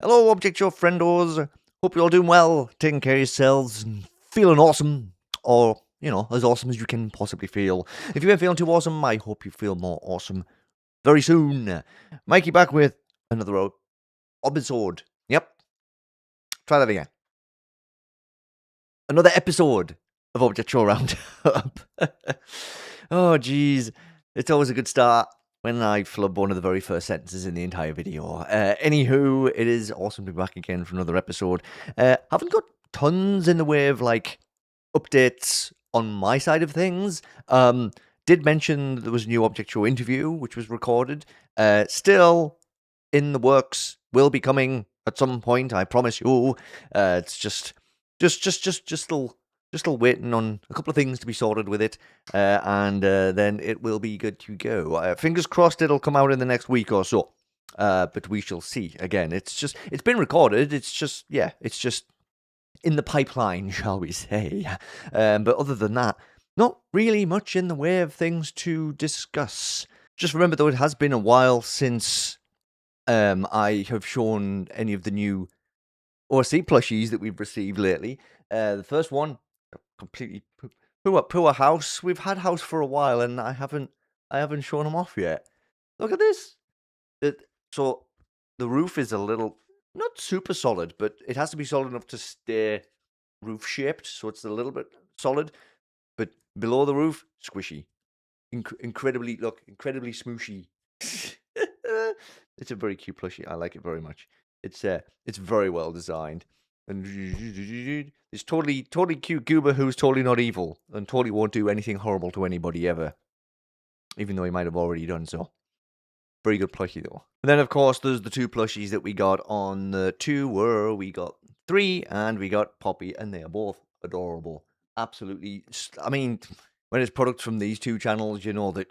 Hello, Object Show friendos. Hope you're all doing well, taking care of yourselves, and feeling awesome. Or, as awesome as you can possibly feel. If you ain't feeling too awesome, I hope you feel more awesome very soon. Mikey back with another episode. Yep. Try that again. Another episode of Object Show Roundup. Oh, jeez. It's always a good start when I flub one of the very first sentences in the entire video. Anywho, it is awesome to be back again for another episode. Haven't got tons in the way of, updates on my side of things. Did mention there was a new Object Show interview, which was recorded. Still in the works. Will be coming at some point, I promise you. It's just still waiting on a couple of things to be sorted with it, and then it will be good to go. Fingers crossed it'll come out in the next week or so, but we shall see. Again, it's been recorded, it's just in the pipeline, shall we say. But other than that, not really much in the way of things to discuss. Just remember, though, it has been a while since I have shown any of the new OSC plushies that we've received lately. The first one, completely poor house. We've had house for a while, and I haven't shown them off yet. Look at this. So the roof is a little, not super solid, but it has to be solid enough to stay roof shaped. So it's a little bit solid, but below the roof, squishy. Incredibly smooshy. It's a very cute plushie. I like it very much. It's very well designed. And it's totally cute Goober who's totally not evil and totally won't do anything horrible to anybody ever. Even though he might have already done so. Very good plushie though. And then of course there's the two plushies that we got on the tour. We got 3 and we got Poppy, and they are both adorable. Absolutely. I mean, when it's products from these two channels, you know that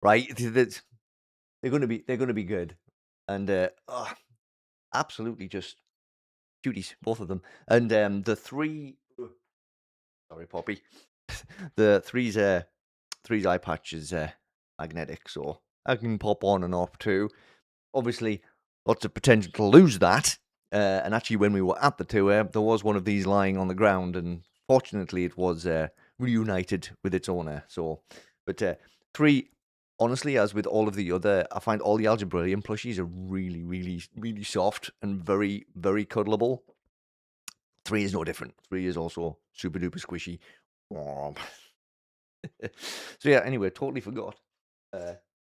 right? They're gonna be good. And absolutely just cuties, both of them. And the 3, sorry, Poppy, the 3's eye patch is magnetic, so I can pop on and off too. Obviously, lots of potential to lose that. And actually, when we were at the tour, there was one of these lying on the ground, and fortunately, it was reunited with its owner. So, but 3. Honestly, as with all of the other, I find all the Algebraian plushies are really, really, really soft and very, very cuddleable. 3 is no different. 3 is also super duper squishy. So yeah, anyway, totally forgot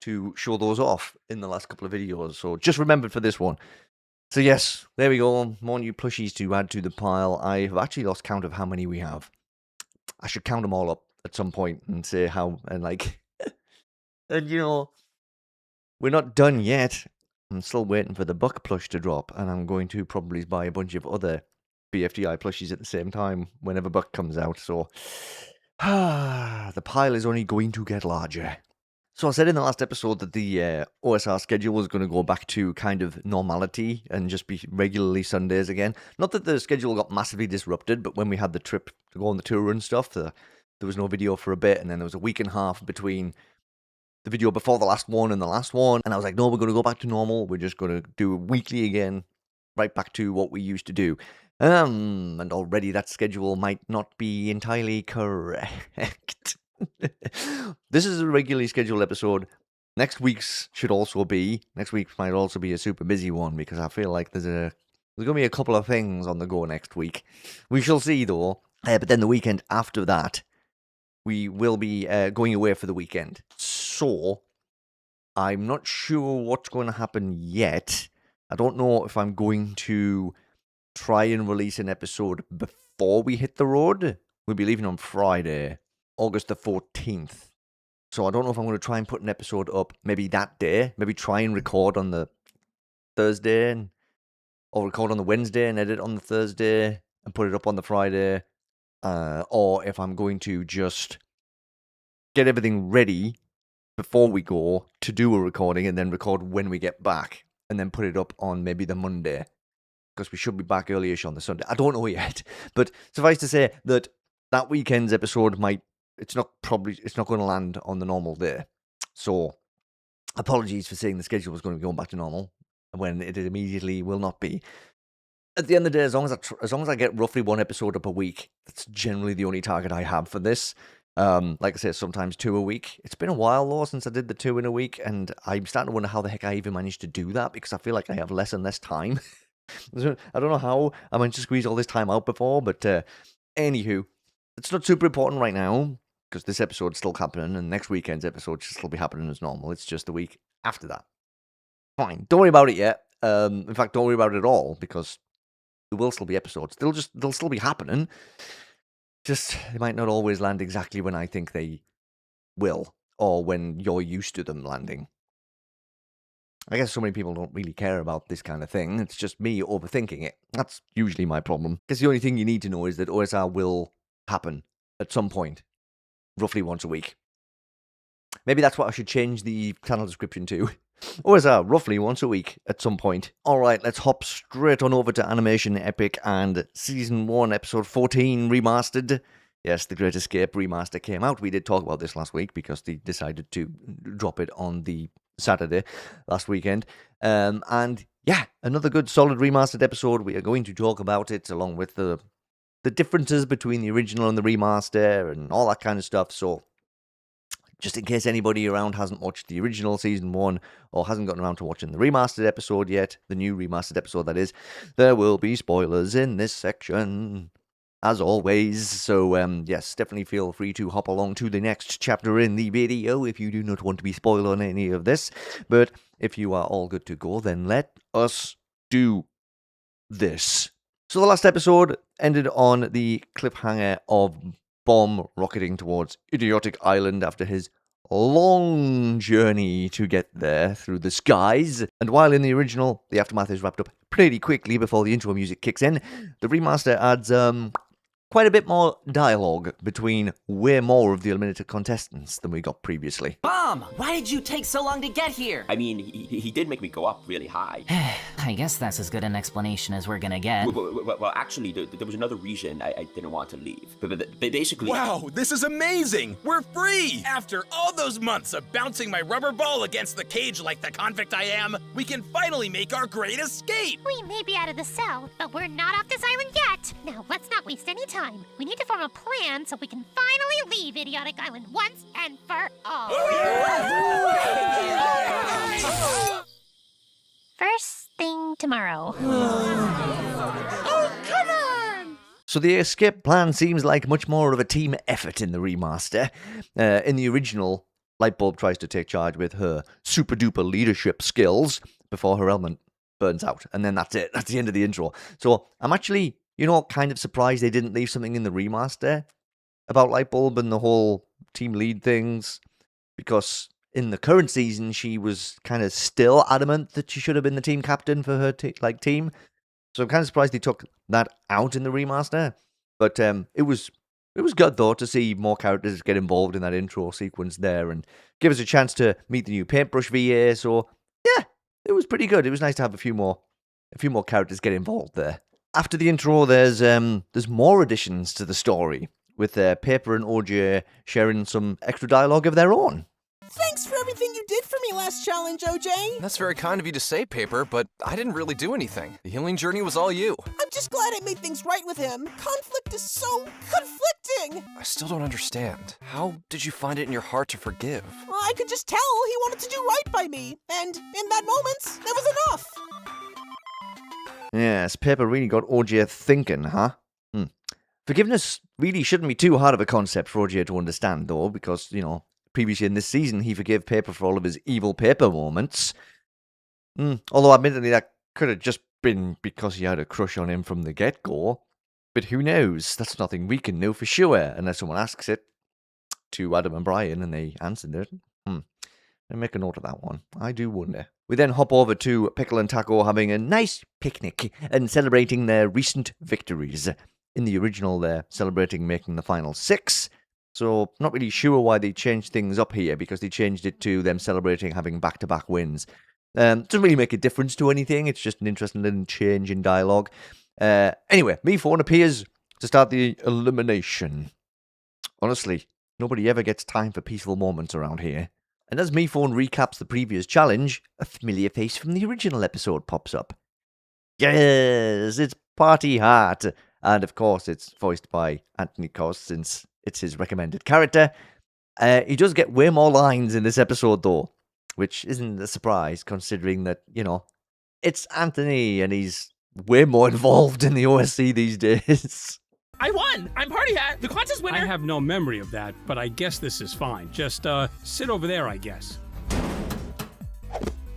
to show those off in the last couple of videos. So just remembered for this one. So yes, there we go. More new plushies to add to the pile. I have actually lost count of how many we have. I should count them all up at some point and say how, and and we're not done yet. I'm still waiting for the Buck plush to drop, and I'm going to probably buy a bunch of other BFDI plushies at the same time whenever Buck comes out. So the pile is only going to get larger. So I said in the last episode that the OSR schedule was going to go back to kind of normality and just be regularly Sundays again. Not that the schedule got massively disrupted, but when we had the trip to go on the tour and stuff, there was no video for a bit, and then there was a week and a half between the video before the last one and the last one, and I was like, no, we're going to go back to normal. We're just going to do it weekly again, right back to what we used to do. And already that schedule might not be entirely correct. This is a regularly scheduled episode. Next week might also be a super busy one, because I feel like there's going to be a couple of things on the go next week. We shall see though. But then the weekend after that, we will be going away for the weekend. So I'm not sure what's going to happen yet. I don't know if I'm going to try and release an episode before we hit the road. We'll be leaving on Friday, August the 14th. So I don't know if I'm going to try and put an episode up maybe that day. Maybe try and record on the Thursday, or record on the Wednesday and edit on the Thursday and put it up on the Friday. Or if I'm going to just get everything ready before we go to do a recording and then record when we get back and then put it up on maybe the Monday, because we should be back early-ish on the Sunday. I don't know yet, but suffice to say that weekend's episode it's not going to land on the normal day. So apologies for saying the schedule was going to be going back to normal. when it immediately will not be. At the end of the day, as long as I get roughly one episode up a week, that's generally the only target I have for this. Like I say, sometimes 2 a week. It's been a while though since I did the 2 in a week, and I'm starting to wonder how the heck I even managed to do that, because I feel like I have less and less time. I don't know how I managed to squeeze all this time out before, but anywho, it's not super important right now, because this episode's still happening, and next weekend's episode should still be happening as normal. It's just the week after that. Fine, don't worry about it yet. In fact, don't worry about it at all, because there will still be episodes. They'll still be happening. Just, they might not always land exactly when I think they will, or when you're used to them landing. I guess so many people don't really care about this kind of thing. It's just me overthinking it. That's usually my problem. Because the only thing you need to know is that OSR will happen at some point, roughly once a week. Maybe that's what I should change the channel description to. OSR, roughly once a week at some point. Alright, let's hop straight on over to AnimationEpic and Season 1, Episode 14, Remastered. Yes, The Great Escape Remaster came out. We did talk about this last week because they decided to drop it on the Saturday last weekend. And yeah, another good solid remastered episode. We are going to talk about it along with the differences between the original and the remaster and all that kind of stuff. So just in case anybody around hasn't watched the original Season 1 or hasn't gotten around to watching the remastered episode yet, the new remastered episode that is, there will be spoilers in this section, as always. So, yes, definitely feel free to hop along to the next chapter in the video if you do not want to be spoiled on any of this. But if you are all good to go, then let us do this. So the last episode ended on the cliffhanger of Bomb rocketing towards Idiotic Island after his long journey to get there through the skies. And while in the original, the aftermath is wrapped up pretty quickly before the intro music kicks in, the remaster adds quite a bit more dialogue between way more of the eliminated contestants than we got previously. Mom, why did you take so long to get here? I mean, he did make me go up really high. I guess that's as good an explanation as we're gonna get. Well, actually, there was another reason I didn't want to leave. But basically... Wow, this is amazing! We're free! After all those months of bouncing my rubber ball against the cage like the convict I am, we can finally make our great escape! We may be out of the cell, but we're not off this island yet. Now, let's not waste any time. We need to form a plan so we can finally leave Idiotic Island once and for all. First thing tomorrow. Oh, come on! So the escape plan seems like much more of a team effort in the remaster. In the original, Lightbulb tries to take charge with her super-duper leadership skills before her element burns out. And then that's it. That's the end of the intro. So I'm actually... kind of surprised they didn't leave something in the remaster about Lightbulb and the whole team lead things, because in the current season, she was kind of still adamant that she should have been the team captain for her team. So I'm kind of surprised they took that out in the remaster. But it was good, though, to see more characters get involved in that intro sequence there and give us a chance to meet the new Paintbrush VA. So, yeah, it was pretty good. It was nice to have a few more characters get involved there. After the intro, there's more additions to the story, with Paper and OJ sharing some extra dialogue of their own. Thanks for everything you did for me last challenge, OJ. That's very kind of you to say, Paper, but I didn't really do anything. The healing journey was all you. I'm just glad I made things right with him. Conflict is so conflicting. I still don't understand. How did you find it in your heart to forgive? I could just tell he wanted to do right by me, and in that moment, that was enough. Yes, Paper really got OJ thinking, huh? Forgiveness really shouldn't be too hard of a concept for OJ to understand, though, because, previously in this season, he forgave Paper for all of his evil Paper moments. Although, admittedly, that could have just been because he had a crush on him from the get-go. But who knows? That's nothing we can know for sure, unless someone asks it to Adam and Brian and they answered it. I'll make a note of that one. I do wonder. We then hop over to Pickle and Taco having a nice picnic and celebrating their recent victories. In the original, they're celebrating making the final 6. So, not really sure why they changed things up here, because they changed it to them celebrating having back-to-back wins. Doesn't really make a difference to anything. It's just an interesting little change in dialogue. Anyway, Me4 appears to start the elimination. Honestly, nobody ever gets time for peaceful moments around here. And as MePhone recaps the previous challenge, a familiar face from the original episode pops up. Yes, it's Party Hat. And of course, it's voiced by Anthony Cost since it's his recommended character. He does get way more lines in this episode, though, which isn't a surprise considering that, it's Anthony and he's way more involved in the OSC these days. I won! I'm Party Hat, the contest winner! I have no memory of that, but I guess this is fine. Just, sit over there, I guess.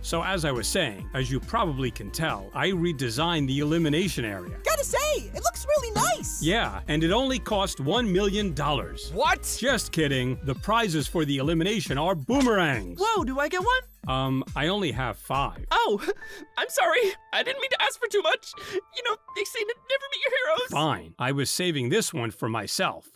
So as I was saying, as you probably can tell, I redesigned the elimination area. Gotta say, it looks really nice. Yeah, and it only cost $1 million. What? Just kidding. The prizes for the elimination are boomerangs. Whoa, do I get one? I only have 5. Oh, I'm sorry. I didn't mean to ask for too much. They say to never meet your heroes. Fine. I was saving this one for myself.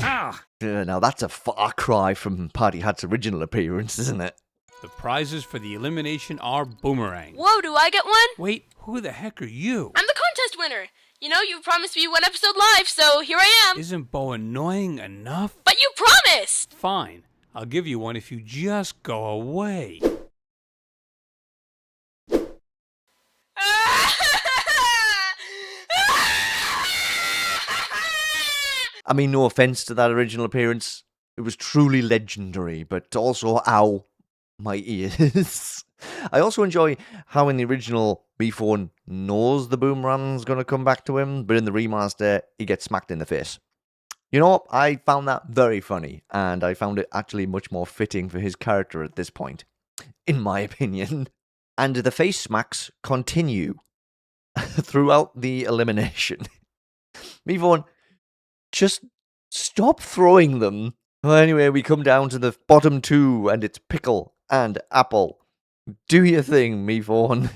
Ah! Now that's a far cry from Party Hat's original appearance, isn't it? The prizes for the elimination are boomerangs. Whoa, do I get one? Wait, who the heck are you? I'm the contest winner. You promised me one episode live, so here I am. Isn't Bo annoying enough? But you promised! Fine. I'll give you one if you just go away. I mean, no offense to that original appearance. It was truly legendary, but also, ow, my ears. I also enjoy how in the original, MePhone knows the boomerang's going to come back to him, but in the remaster, he gets smacked in the face. I found that very funny, and I found it actually much more fitting for his character at this point, in my opinion. And the face smacks continue throughout the elimination. MePhone, just stop throwing them. Well, anyway, we come down to the bottom 2, and it's Pickle and Apple. Do your thing, MePhone.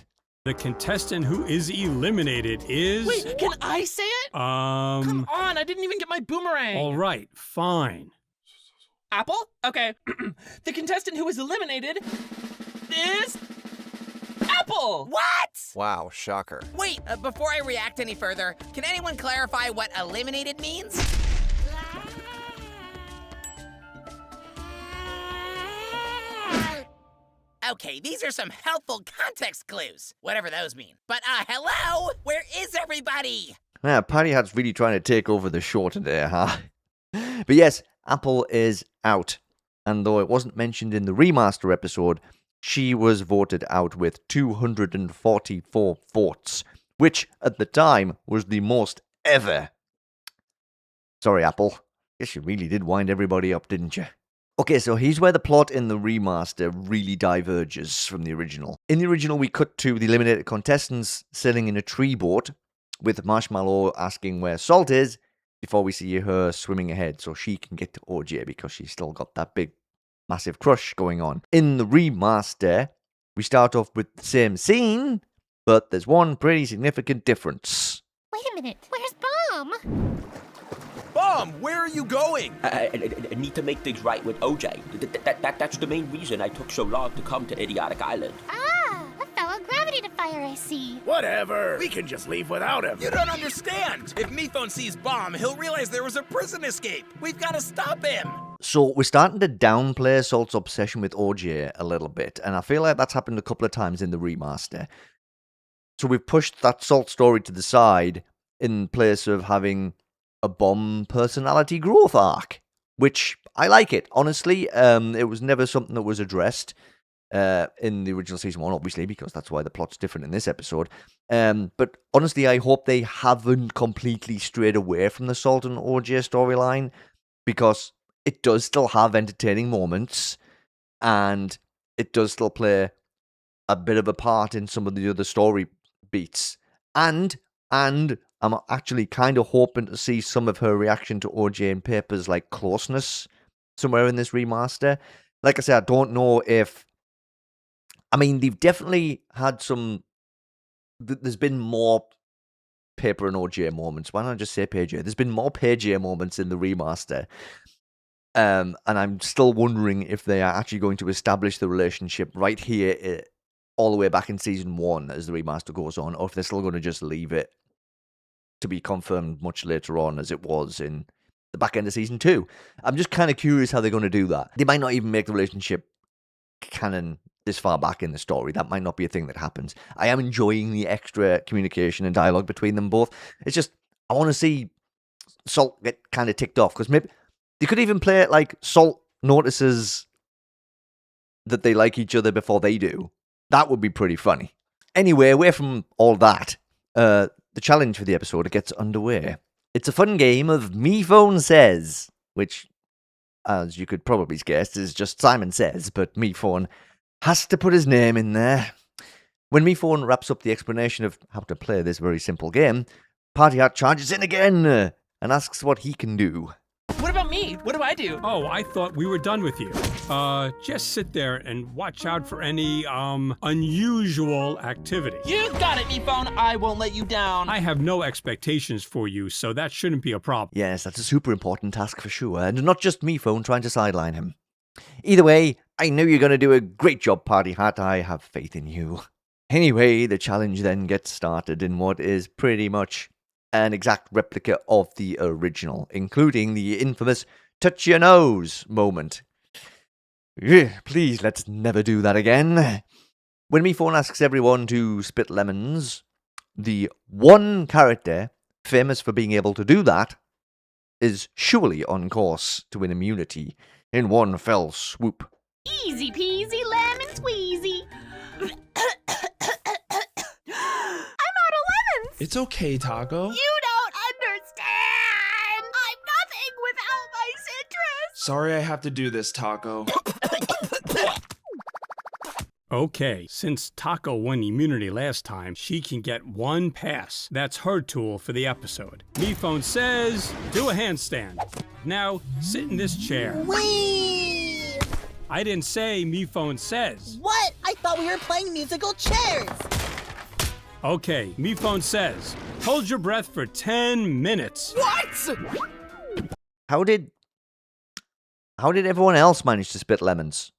The contestant who is eliminated is... Wait, can I say it? Come on, I didn't even get my boomerang. All right, fine. Apple? Okay. The contestant who is eliminated is... Apple! What? Wow, shocker. Wait, before I react any further, can anyone clarify what eliminated means? Okay, these are some helpful context clues, whatever those mean. But, hello? Where is everybody? Yeah, Party Hat's really trying to take over the show today, huh? But yes, Apple is out. And though it wasn't mentioned in the remaster episode, she was voted out with 244 votes, which at the time was the most ever. Sorry, Apple. Guess you really did wind everybody up, didn't you? Okay, so here's where the plot in the remaster really diverges from the original. In the original, we cut to the eliminated contestants sitting in a tree boat, with Marshmallow asking where Salt is, before we see her swimming ahead so she can get to OJ because she's still got that big, massive crush going on. In the remaster, we start off with the same scene, but there's one pretty significant difference. Wait a minute, where's Bomb? Bomb, where are you going? I need to make things right with OJ. That's the main reason I took so long to come to Idiotic Island. Ah, a fellow gravity defier, I see. Whatever. We can just leave without him. You don't understand. If MePhone sees Bomb, he'll realize there was a prison escape. We've got to stop him. So we're starting to downplay Salt's obsession with OJ a little bit, and I feel like that's happened a couple of times in the remaster. So we've pushed that Salt story to the side in place of having a Bomb personality growth arc, which I like it. Honestly, it was never something that was addressed in the original season 1, obviously, because that's why the plot's different in this episode. But honestly, I hope they haven't completely strayed away from the Salt and OJ storyline, because it does still have entertaining moments, and it does still play a bit of a part in some of the other story beats. And I'm actually kind of hoping to see some of her reaction to OJ in papers like Closeness somewhere in this remaster. Like I said, I don't know if... I mean, they've definitely had some... There's been more Paper and OJ moments. Why don't I just say PJ? There's been more PJ moments in the remaster. And I'm still wondering if they are actually going to establish the relationship right here all the way back in Season 1 as the remaster goes on, or if they're still going to just leave it to be confirmed much later on as it was in the back end of season 2. I'm just kind of curious how they're going to do that. They might not even make the relationship canon this far back in the story. That might not be a thing that happens. I am enjoying the extra communication and dialogue between them both. It's just, I want to see Salt get kind of ticked off, because maybe they could even play it like Salt notices that they like each other before they do. That would be pretty funny. Anyway, away from all that, the challenge for the episode gets underway. It's a fun game of Me Phone Says, which, as you could probably guess, is just Simon Says, but Me Phone has to put his name in there. When Me Phone wraps up the explanation of how to play this very simple game, Party Hat charges in again and asks what he can do. What about me? What do I do? Oh, I thought we were done with you. Just sit there and watch out for any, unusual activity. You got it, me phone. I won't let you down. I have no expectations for you, so that shouldn't be a problem. Yes, that's a super important task for sure, and not just Me Phone trying to sideline him. Either way, I know you're going to do a great job, Party Hat. I have faith in you. Anyway, the challenge then gets started in what is pretty much an exact replica of the original, including the infamous touch your nose moment. Ugh, please, let's never do that again. When Me Phone asks everyone to spit lemons, the one character famous for being able to do that is surely on course to win immunity in one fell swoop. Easy peasy lemon squeezy. It's okay, Taco. You don't understand! I'm nothing without my citrus! Sorry I have to do this, Taco. Okay, since Taco won immunity last time, she can get one pass. That's her tool for the episode. Me Phone Says, do a handstand. Now, sit in this chair. Whee! I didn't say Me Phone Says. What? I thought we were playing musical chairs. Okay, Me Phone Says, hold your breath for 10 minutes. What? How did everyone else manage to spit lemons?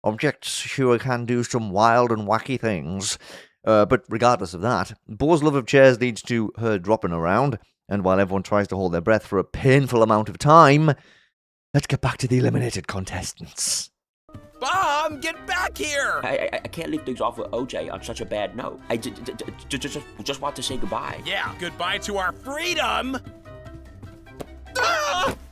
Objects sure can do some wild and wacky things. But regardless of that, Bo's love of chairs leads to her dropping around, and while everyone tries to hold their breath for a painful amount of time, let's get back to the eliminated contestants. Bomb, get back here! I can't leave things off with OJ on such a bad note. I just want to say goodbye. Yeah, goodbye to our freedom!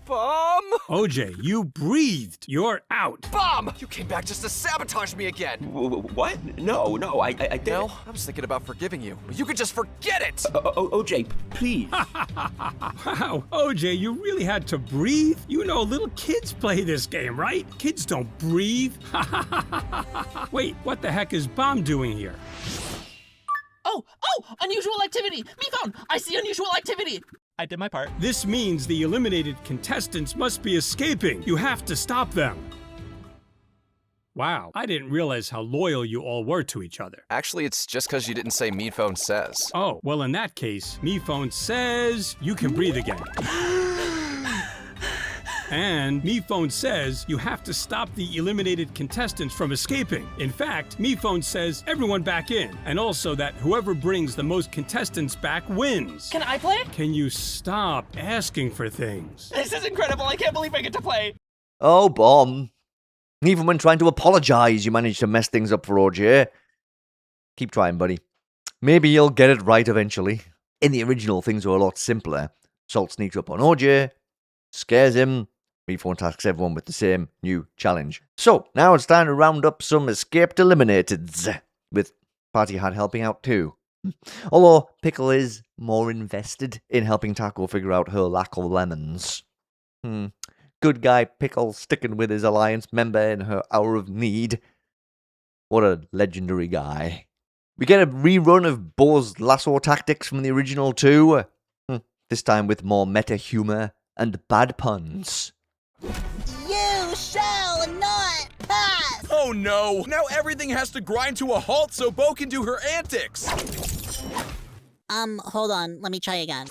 Bomb! OJ, you breathed. You're out. Bomb! You came back just to sabotage me again. What? No, I didn't. No, I was thinking about forgiving you, but you could just forget it! OJ, please. Wow, OJ, you really had to breathe? You know, little kids play this game, right? Kids don't breathe. Wait, what the heck is Bomb doing here? Oh, unusual activity. Me phone, I see unusual activity. I did my part. This means the eliminated contestants must be escaping. You have to stop them. Wow, I didn't realize how loyal you all were to each other. Actually, it's just because you didn't say Me Phone Says. Oh, well in that case, Me Phone Says you can breathe again. And Me Phone Says you have to stop the eliminated contestants from escaping. In fact, Me Phone says everyone back in, and also that whoever brings the most contestants back wins. Can I play? Can you stop asking for things? This is incredible. I can't believe I get to play. Oh, Bomb. Even when trying to apologize, you managed to mess things up for OJ. Keep trying, buddy. Maybe you'll get it right eventually. In the original, things were a lot simpler. Salt sneaks up on OJ, scares him. Me Phone tasks everyone with the same new challenge. So, now it's time to round up some escaped eliminateds, with Party Hat helping out too. Although Pickle is more invested in helping Taco figure out her lack of lemons. Good guy Pickle sticking with his alliance member in her hour of need. What a legendary guy. We get a rerun of Bo's lasso tactics from the original too. This time with more meta humor and bad puns. You shall not pass! Oh no! Now everything has to grind to a halt so Bo can do her antics! Hold on, let me try again.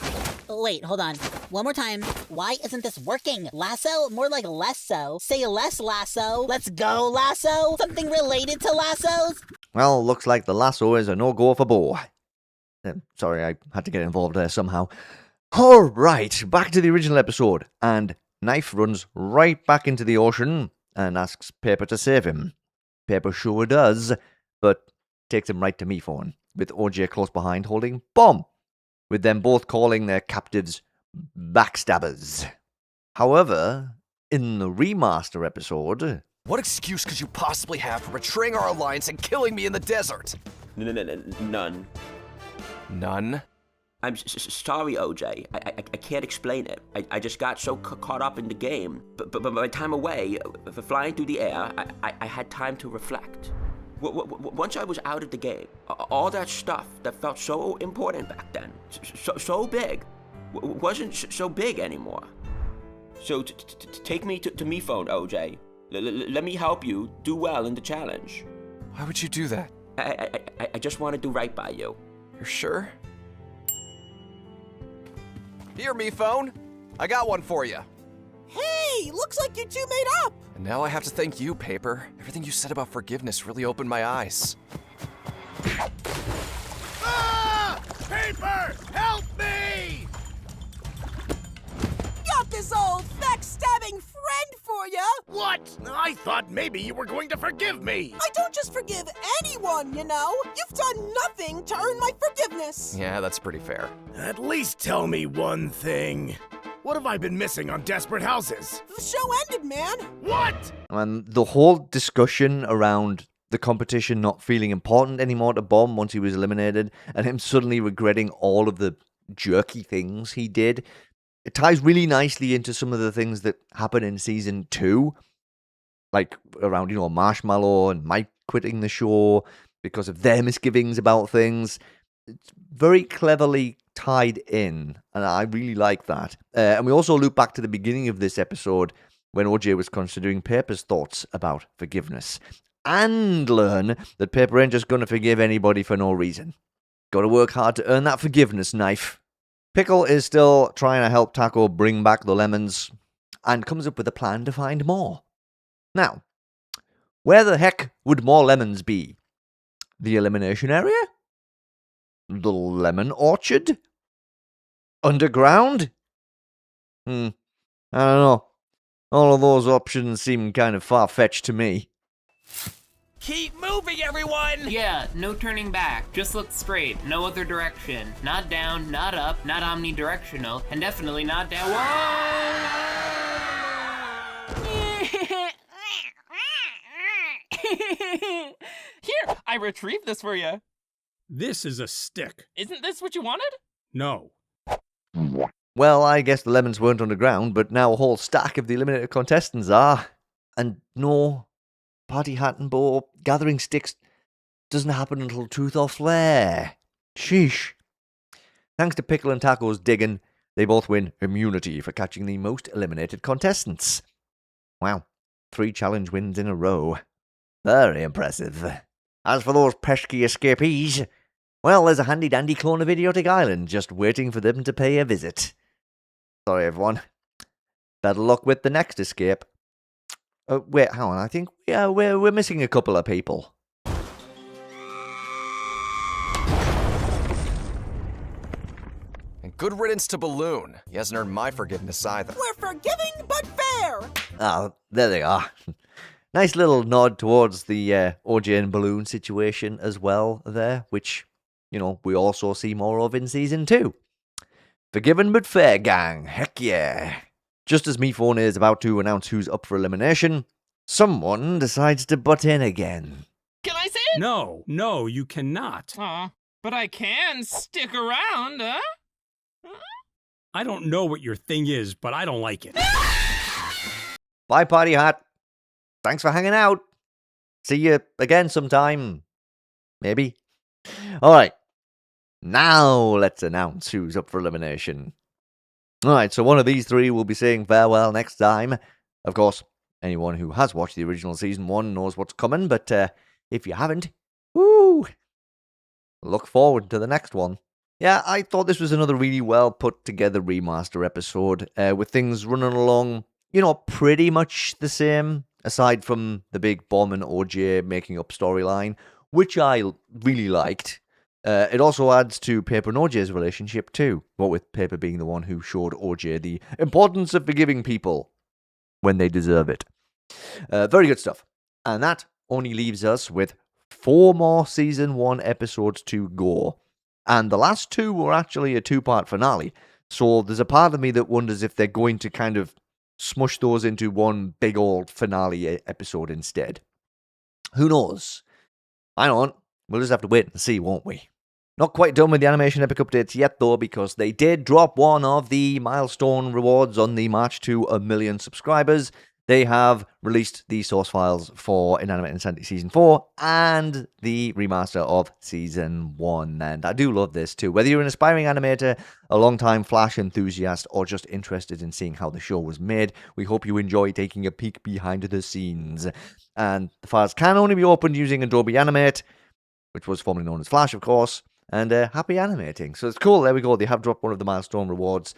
Wait, hold on. One more time. Why isn't this working? Lasso? More like less so. Say less lasso. Let's go lasso? Something related to lassos? Well, looks like the lasso is a no-go for Bo. Sorry, I had to get involved there somehow. Alright, back to the original episode, and Knife runs right back into the ocean and asks Paper to save him. Paper sure does, but takes him right to me phone, with OJ close behind holding Bomb, with them both calling their captives backstabbers. However, in the Remaster episode... What excuse could you possibly have for betraying our alliance and killing me in the desert? None. None? I'm sorry, OJ. I can't explain it. I just got so caught up in the game. But by my time away, flying through the air, I had time to reflect. Once I was out of the game, all that stuff that felt so important back then, so big, wasn't so big anymore. So take me to me phone, OJ. Let me help you do well in the challenge. Why would you do that? I just want to do right by you. You're sure? Here, me phone. I got one for you. Hey, looks like you two made up. And now I have to thank you, Paper. Everything you said about forgiveness really opened my eyes. Ah! Paper, help me! Got this old backstabbing friend for ya. What? I thought maybe you were going to forgive me. I don't just forgive anyone, you know. You've done nothing to earn my forgiveness. Yeah, that's pretty fair. At least tell me one thing. What have I been missing on Desperate Houses? The show ended, man. What? And the whole discussion around the competition not feeling important anymore to Bomb once he was eliminated, and him suddenly regretting all of the jerky things he did, it ties really nicely into some of the things that happen in Season 2. Like around, Marshmallow and Mike quitting the show because of their misgivings about things. It's very cleverly tied in, and I really like that. And we also loop back to the beginning of this episode when OJ was considering Paper's thoughts about forgiveness, and learn that Paper ain't just going to forgive anybody for no reason. Got to work hard to earn that forgiveness, Knife. Pickle is still trying to help Taco bring back the lemons, and comes up with a plan to find more. Now, where the heck would more lemons be? The elimination area? The lemon orchard? Underground? I don't know. All of those options seem kind of far-fetched to me. Keep moving, everyone! Yeah, no turning back. Just look straight. No other direction. Not down, not up, not omnidirectional, and definitely not down. Here, I retrieved this for you. This is a stick. Isn't this what you wanted? No. Well, I guess the lemons weren't underground, but now a whole stack of the eliminated contestants are. And no, Party Hat and Bo gathering sticks doesn't happen until Truth or Flare. Sheesh. Thanks to Pickle and Taco's digging, they both win immunity for catching the most eliminated contestants. Wow, 3 challenge wins in a row. Very impressive. As for those pesky escapees, well, there's a handy-dandy clone of Idiotic Island just waiting for them to pay a visit. Sorry, everyone. Better luck with the next escape. Wait, hang on, I think we're missing a couple of people. And good riddance to Balloon. He hasn't earned my forgiveness either. We're forgiving but fair. Ah, there they are. Nice little nod towards the OJ and Balloon situation as well there, which, we also see more of in Season 2. Forgiven but fair, gang. Heck yeah. Just as Mephone is about to announce who's up for elimination, someone decides to butt in again. Can I say it? No, you cannot. Aw, but I can stick around, huh? I don't know what your thing is, but I don't like it. Bye, Party Hat. Thanks for hanging out. See you again sometime. Maybe. Alright. Now let's announce who's up for elimination. Alright, so one of these 3 will be saying farewell next time. Of course, anyone who has watched the original Season 1 knows what's coming, but if you haven't, woo! Look forward to the next one. Yeah, I thought this was another really well put together remaster episode, with things running along, pretty much the same, aside from the big Bomb and OJ making up storyline, which I really liked. It also adds to Paper and OJ's relationship too, what with Paper being the one who showed OJ the importance of forgiving people when they deserve it. Very good stuff. And that only leaves us with 4 more Season 1 episodes to go. And the last 2 were actually a 2-part finale. So there's a part of me that wonders if they're going to kind of smush those into one big old finale episode instead. Who knows? I don't. We'll just have to wait and see, won't we? Not quite done with the AnimationEpic updates yet, though, because they did drop one of the milestone rewards on the march to 1 million subscribers. They have released the source files for Inanimate Insanity Season 4 and the remaster of Season 1. And I do love this too. Whether you're an aspiring animator, a long-time Flash enthusiast, or just interested in seeing how the show was made, we hope you enjoy taking a peek behind the scenes. And the files can only be opened using Adobe Animate, which was formerly known as Flash, of course, and happy animating. So it's cool. There we go. They have dropped one of the milestone rewards.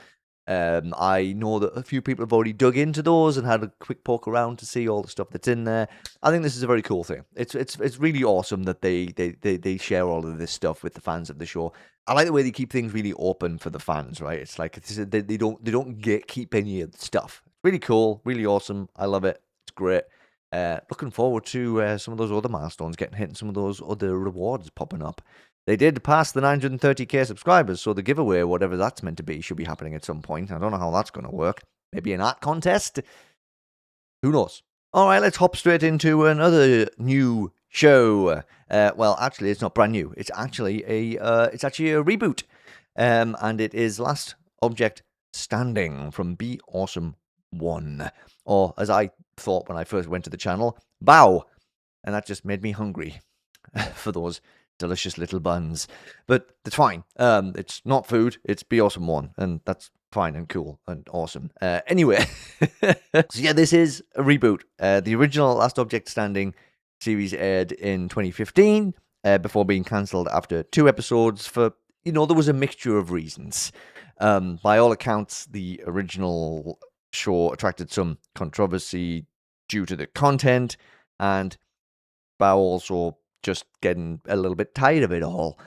I know that a few people have already dug into those and had a quick poke around to see all the stuff that's in there. I think this is a very cool thing. It's really awesome that they share all of this stuff with the fans of the show. I like the way they keep things really open for the fans, right? It's like they don't keep any of the stuff. Really cool, really awesome. I love it. It's great. Looking forward to some of those other milestones getting hit and some of those other rewards popping up. They did pass the 930k subscribers, so the giveaway, whatever that's meant to be, should be happening at some point. I don't know how that's going to work. Maybe an art contest? Who knows? All right, let's hop straight into another new show. Well, actually, it's not brand new. It's actually a reboot, and it is Last Object Standing from Be Awesome 1, or as I thought when I first went to the channel, BAO, and that just made me hungry for those delicious little buns, but it's fine. It's not food, it's Be Awesome 1, and that's fine and cool and awesome. Anyway, so yeah, this is a reboot. The original Last Object Standing series aired in 2015, before being cancelled after 2 episodes for, there was a mixture of reasons. By all accounts, the original show attracted some controversy due to the content, and BAO also just getting a little bit tired of it all.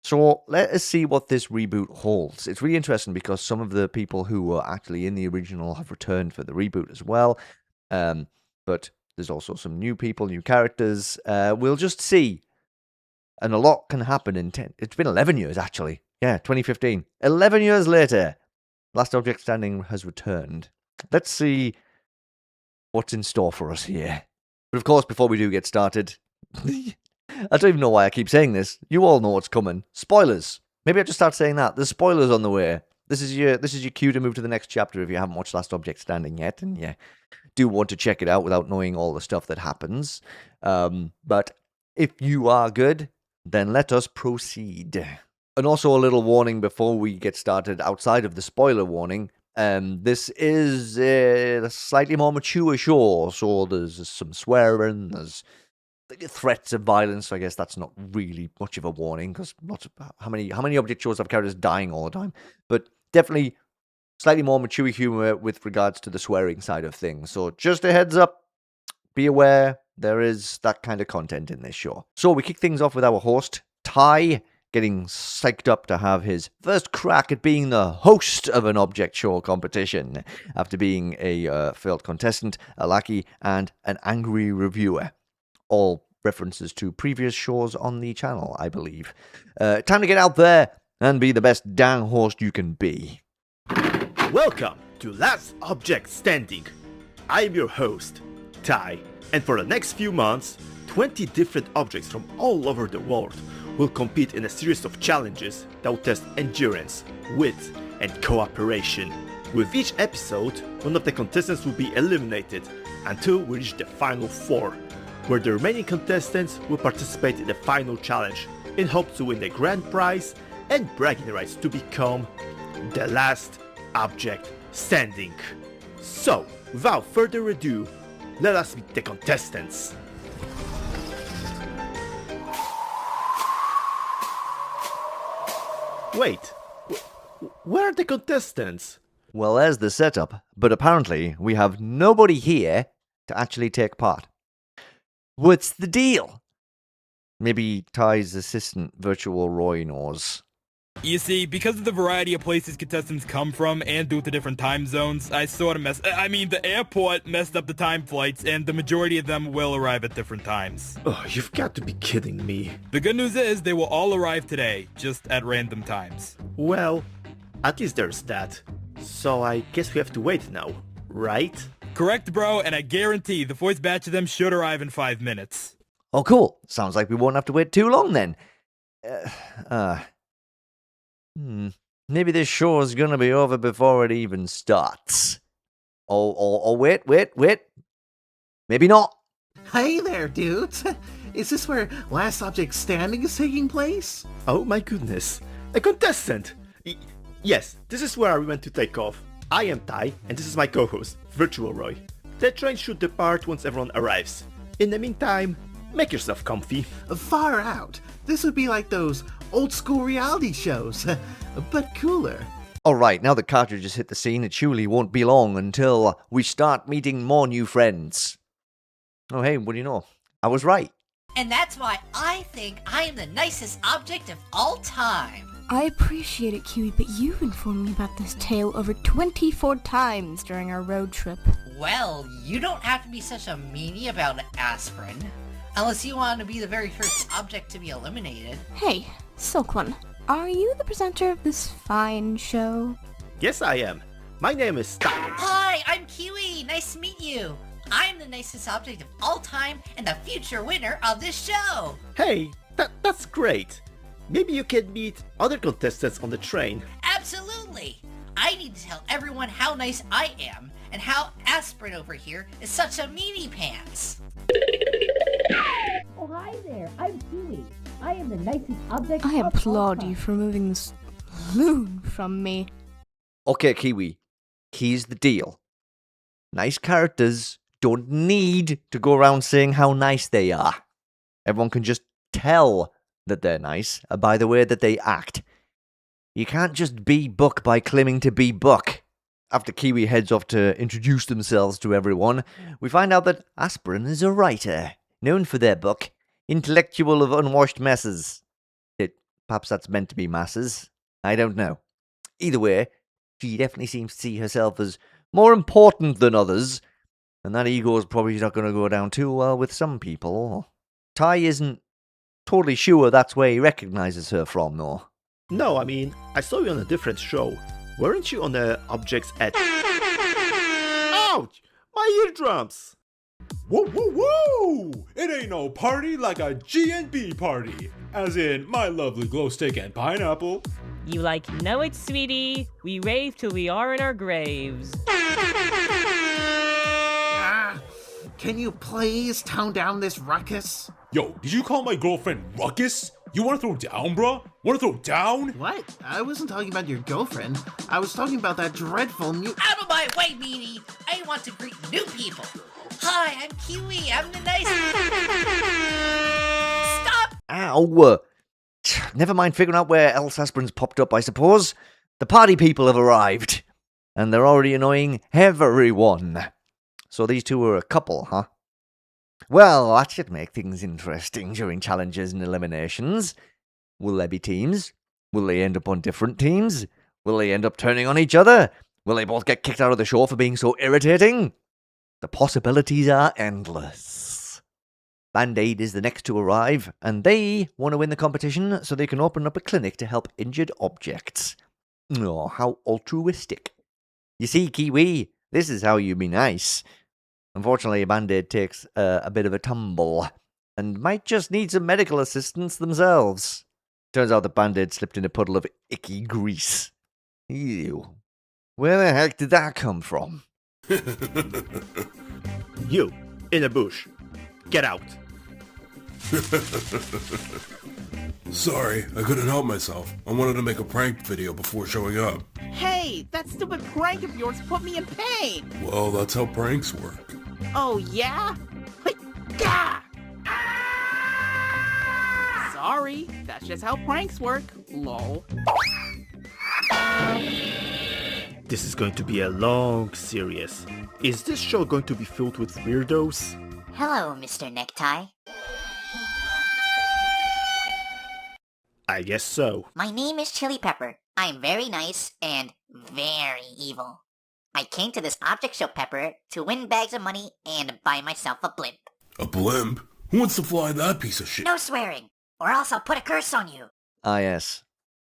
So let us see what this reboot holds. It's really interesting because some of the people who were actually in the original have returned for the reboot as well. But there's also some new people, new characters. We'll just see. And a lot can happen in 10. It's been 11 years, actually. Yeah, 2015. 11 years later, Last Object Standing has returned. Let's see what's in store for us here. But of course, before we do get started, I don't even know why I keep saying this. You all know what's coming. Spoilers. Maybe I just start saying that. There's spoilers on the way. This is your cue to move to the next chapter if you haven't watched Last Object Standing yet, and you do want to check it out without knowing all the stuff that happens. But if you are good, then let us proceed. And also a little warning before we get started outside of the spoiler warning. This is a slightly more mature show, so there's some swearing, there's threats of violence. I guess that's not really much of a warning because how many object shows have characters dying all the time, but definitely slightly more mature humor with regards to the swearing side of things. So just a heads up, be aware there is that kind of content in this show. So we kick things off with our host Ty getting psyched up to have his first crack at being the host of an object show competition after being a failed contestant, a lackey, and an angry reviewer. All references to previous shows on the channel, I believe. Time to get out there and be the best dang host you can be. Welcome to Last Object Standing. I'm your host, Ty, and for the next few months, 20 different objects from all over the world will compete in a series of challenges that will test endurance, wit, and cooperation. With each episode, one of the contestants will be eliminated until we reach the final 4, where the remaining contestants will participate in the final challenge in hopes to win the grand prize and bragging rights to become the last object standing. So, without further ado, let us meet the contestants. Wait, where are the contestants? Well, there's the setup, but apparently we have nobody here to actually take part. What's the deal? Maybe Ty's assistant, Virtual Roy, knows. You see, because of the variety of places contestants come from and due to different time zones, the airport messed up the time flights and the majority of them will arrive at different times. Oh, you've got to be kidding me. The good news is they will all arrive today, just at random times. Well, at least there's that. So I guess we have to wait now, right? Correct, bro, and I guarantee the first batch of them should arrive in 5 minutes. Oh, cool. Sounds like we won't have to wait too long then. Maybe this show's gonna be over before it even starts. Wait. Maybe not. Hey there, dudes. Is this where Last Object Standing is taking place? Oh my goodness. A contestant! Yes, this is where we went to take off. I am Ty, and this is my co-host, Virtual Roy. The train should depart once everyone arrives. In the meantime, make yourself comfy. Far out. This would be like those old school reality shows, but cooler. Alright, now the cartridges hit the scene, it surely won't be long until we start meeting more new friends. Oh hey, what do you know? I was right. And that's why I think I am the nicest object of all time. I appreciate it, Kiwi, but you've informed me about this tale over 24 times during our road trip. Well, you don't have to be such a meanie about aspirin. Unless you want to be the very first object to be eliminated. Hey, Silkwan, are you the presenter of this fine show? Yes, I am. My name is Ty. Hi, I'm Kiwi. Nice to meet you. I'm the nicest object of all time and the future winner of this show. Hey, that's great. Maybe you can meet other contestants on the train. Absolutely. I need to tell everyone how nice I am and how Aspirin over here is such a meanie pants. Oh, hi there. I'm Kiwi. I am the nicest object. I applaud you for removing this loon from me. Okay, Kiwi. Here's the deal. Nice characters don't need to go around saying how nice they are. Everyone can just tell that they're nice by the way that they act. You can't just be Buck by claiming to be Buck. After Kiwi heads off to introduce themselves to everyone, we find out that Aspirin is a writer, known for their book, Intellectual of Unwashed Messes. Perhaps that's meant to be masses. I don't know. Either way, she definitely seems to see herself as more important than others, and that ego is probably not going to go down too well with some people. Ty isn't totally sure that's where he recognizes her from, though. No, I mean, I saw you on a different show. Weren't you on the Objects at... Ouch! My eardrums! Woo woo woo! It ain't no party like a G&B party. As in, my lovely glow stick and pineapple. You know it, sweetie. We rave till we are in our graves. Can you please tone down this ruckus? Yo, did you call my girlfriend ruckus? You wanna throw down, bruh? Wanna throw down? What? I wasn't talking about your girlfriend. I was talking about that dreadful new... Out of my way, meanie! I want to greet new people. Hi, I'm Kiwi. I'm the nice... Stop! Ow! Never mind figuring out where else Aspirin's popped up, I suppose. The party people have arrived. And they're already annoying everyone. So these two are a couple, huh? Well, that should make things interesting during challenges and eliminations. Will there be teams? Will they end up on different teams? Will they end up turning on each other? Will they both get kicked out of the show for being so irritating? The possibilities are endless. Band-Aid is the next to arrive, and they want to win the competition so they can open up a clinic to help injured objects. Oh, how altruistic. You see, Kiwi, this is how you be nice. Unfortunately, Band-Aid takes a bit of a tumble, and might just need some medical assistance themselves. Turns out the Band-Aid slipped in a puddle of icky grease. Ew. Where the heck did that come from? You, in a bush. Get out. Sorry, I couldn't help myself. I wanted to make a prank video before showing up. Hey, that stupid prank of yours put me in pain. Well, that's how pranks work. Oh, yeah? Gah! Sorry, that's just how pranks work. Lol. This is going to be a long series. Is this show going to be filled with weirdos? Hello, Mr. Necktie. I guess so. My name is Chili Pepper. I'm very nice and very evil. I came to this object show, Pepper, to win bags of money and buy myself a blimp. A blimp? Who wants to fly that piece of shit? No swearing, or else I'll put a curse on you. Ah yes,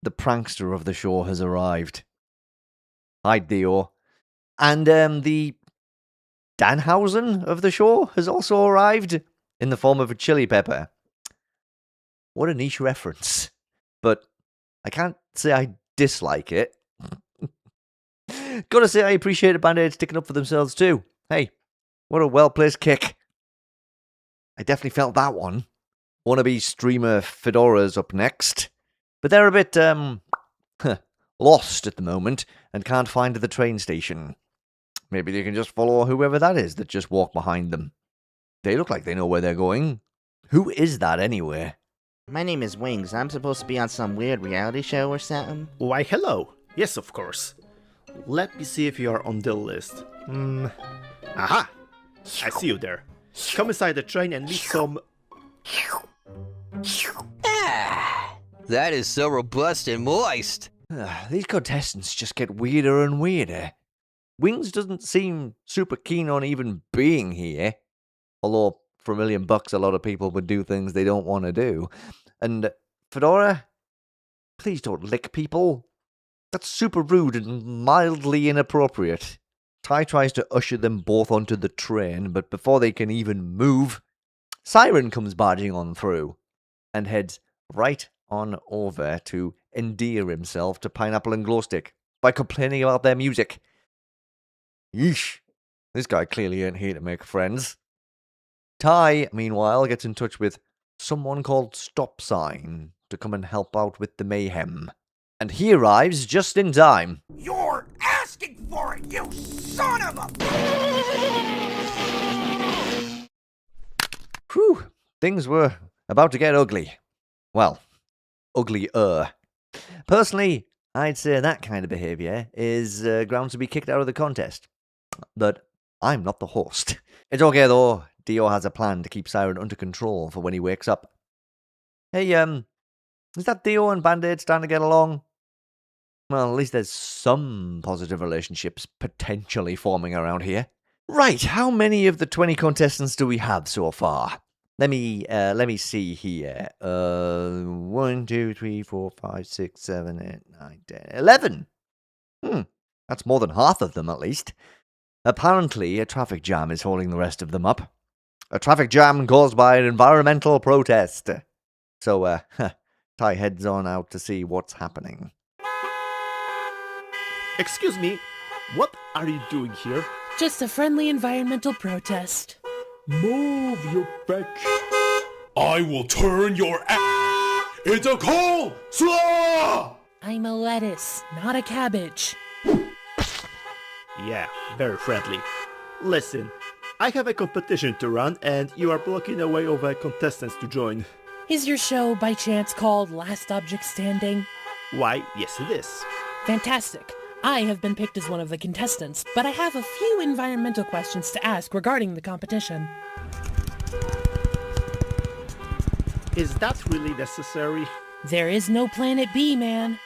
the prankster of the show has arrived. Hi, Dio. And the Danhausen of the show has also arrived in the form of a chili pepper. What a niche reference. But I can't say I dislike it. Gotta say I appreciate a Band-Aid sticking up for themselves too. Hey, what a well-placed kick. I definitely felt that one. Wannabe streamer Fedora's up next. But they're a bit, lost at the moment and can't find the train station. Maybe they can just follow whoever that is that just walked behind them. They look like they know where they're going. Who is that anyway? My name is Wings. I'm supposed to be on some weird reality show or something. Why, hello. Yes, of course. Let me see if you are on the list. Aha! I see you there. Come inside the train and meet some... That is so robust and moist. These contestants just get weirder and weirder. Wings doesn't seem super keen on even being here. Although, for $1 million, a lot of people would do things they don't want to do. And, Fedora, please don't lick people. That's super rude and mildly inappropriate. Ty tries to usher them both onto the train, but before they can even move, Siren comes barging on through and heads right on over to endear himself to Pineapple and Glowstick by complaining about their music. Yeesh, this guy clearly ain't here to make friends. Ty, meanwhile, gets in touch with someone called Stop Sign to come and help out with the mayhem. And he arrives just in time. You're asking for it, you son of a... Whew, things were about to get ugly. Well, uglier. Personally, I'd say that kind of behaviour is grounds to be kicked out of the contest. But I'm not the host. It's okay though, Dio has a plan to keep Siren under control for when he wakes up. Hey, is that Dio and Band-Aid starting to get along? Well, at least there's some positive relationships potentially forming around here. Right, how many of the 20 contestants do we have so far? Let me see here. 1, 2, 3, 4, 5, 6, 7, 8, 9, 10, 11. That's more than half of them at least. Apparently, a traffic jam is holding the rest of them up. A traffic jam caused by an environmental protest. So, Ty heads on out to see what's happening. Excuse me, what are you doing here? Just a friendly environmental protest. Move your back. I will turn your ass into coleslaw! I'm a lettuce, not a cabbage. Yeah, very friendly. Listen, I have a competition to run and you are blocking the way of contestants to join. Is your show by chance called Last Object Standing? Why, yes it is. Fantastic. I have been picked as one of the contestants, but I have a few environmental questions to ask regarding the competition. Is that really necessary? There is no Planet B, man.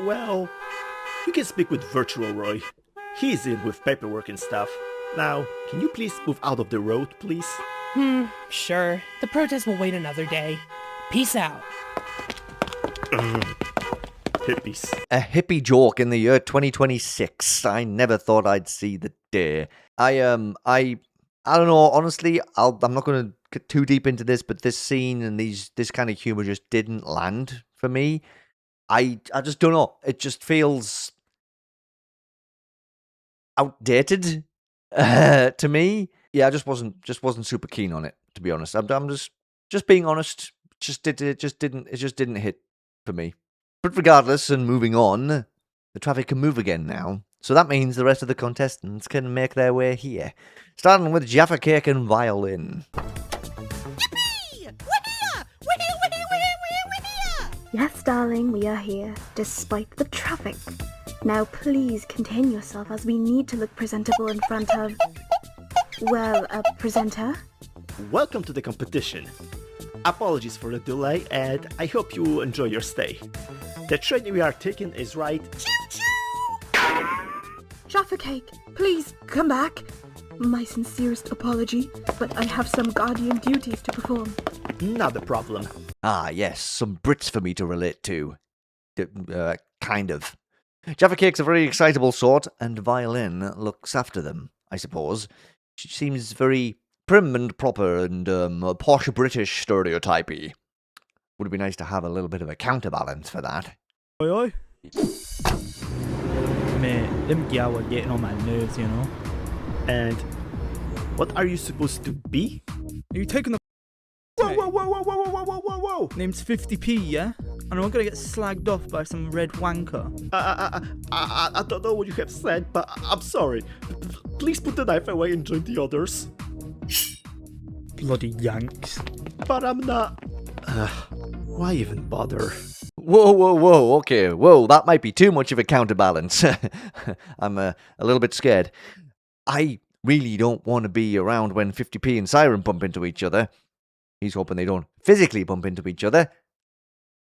Well, you can speak with Virtual Roy. He's in with paperwork and stuff. Now, can you please move out of the road, please? Sure. The protest will wait another day. Peace out. Hippies. A hippie joke in the year 2026. I never thought I'd see the day. I don't know, honestly, I'm not going to get too deep into this, but this scene and this kind of humor just didn't land for me. I just don't know. It just feels outdated to me. Yeah, I just wasn't super keen on it, to be honest. I'm just being honest. It just didn't hit for me. But regardless, and moving on, the traffic can move again now. So that means the rest of the contestants can make their way here. Starting with Jaffa Cake and Violin. Yes, darling, we are here, despite the traffic. Now please contain yourself as we need to look presentable in front of... well, a presenter? Welcome to the competition. Apologies for the delay, and I hope you enjoy your stay. The train we are taking is right. Jaffa Cake, please come back. My sincerest apology, but I have some guardian duties to perform. Not a problem. Ah, yes, some Brits for me to relate to. Kind of. Jaffa Cake's a very excitable sort, and Violin looks after them, I suppose. She seems very prim and proper and posh British stereotypy. Would be nice to have a little bit of a counterbalance for that. Oi, oi. Mate, them gal are getting on my nerves, you know. And what are you supposed to be? Are you taking the Whoa. Name's 50p, yeah? And I'm gonna get slagged off by some red wanker. I don't know what you have said, but I'm sorry. Please put the knife away and join the others. Bloody Yanks. But I'm not. Why even bother? Whoa, okay, whoa, that might be too much of a counterbalance. I'm a little bit scared. I really don't want to be around when 50p and Siren bump into each other. He's hoping they don't physically bump into each other.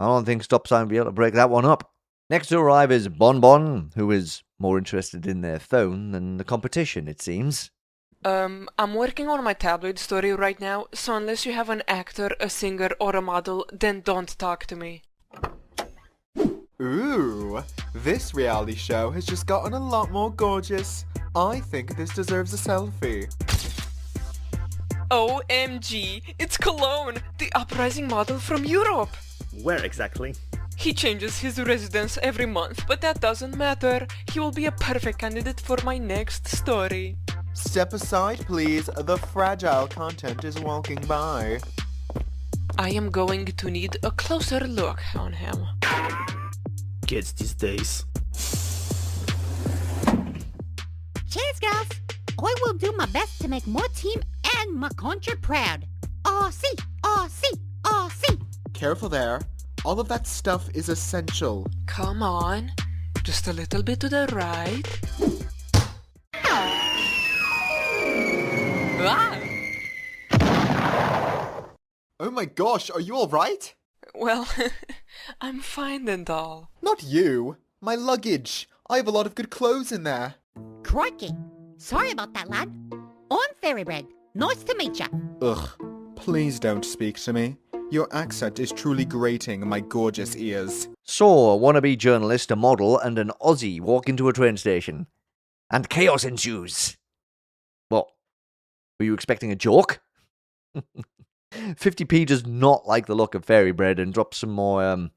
I don't think Stop Sign will be able to break that one up. Next to arrive is Bon Bon, who is more interested in their phone than the competition, it seems. I'm working on my tabloid story right now, so unless you have an actor, a singer, or a model, then don't talk to me. Ooh, this reality show has just gotten a lot more gorgeous. I think this deserves a selfie. OMG, it's Cologne, the uprising model from Europe. Where exactly? He changes his residence every month, but that doesn't matter. He will be a perfect candidate for my next story. Step aside, please. The fragile content is walking by. I am going to need a closer look on him. Kids these days. Cheers, girls! I will do my best to make my team and my country proud. RC, RC, RC! Careful there. All of that stuff is essential. Come on. Just a little bit to the right. Ah! Oh my gosh, are you alright? Well, I'm fine and all. Not you. My luggage. I have a lot of good clothes in there. Crikey! Sorry about that, lad. I'm Fairy Bread. Nice to meet ya. Ugh. Please don't speak to me. Your accent is truly grating my gorgeous ears. So, a wannabe journalist, a model, and an Aussie walk into a train station. And chaos ensues. What? Were you expecting a joke? 50p does not like the look of Fairy Bread and drops some more,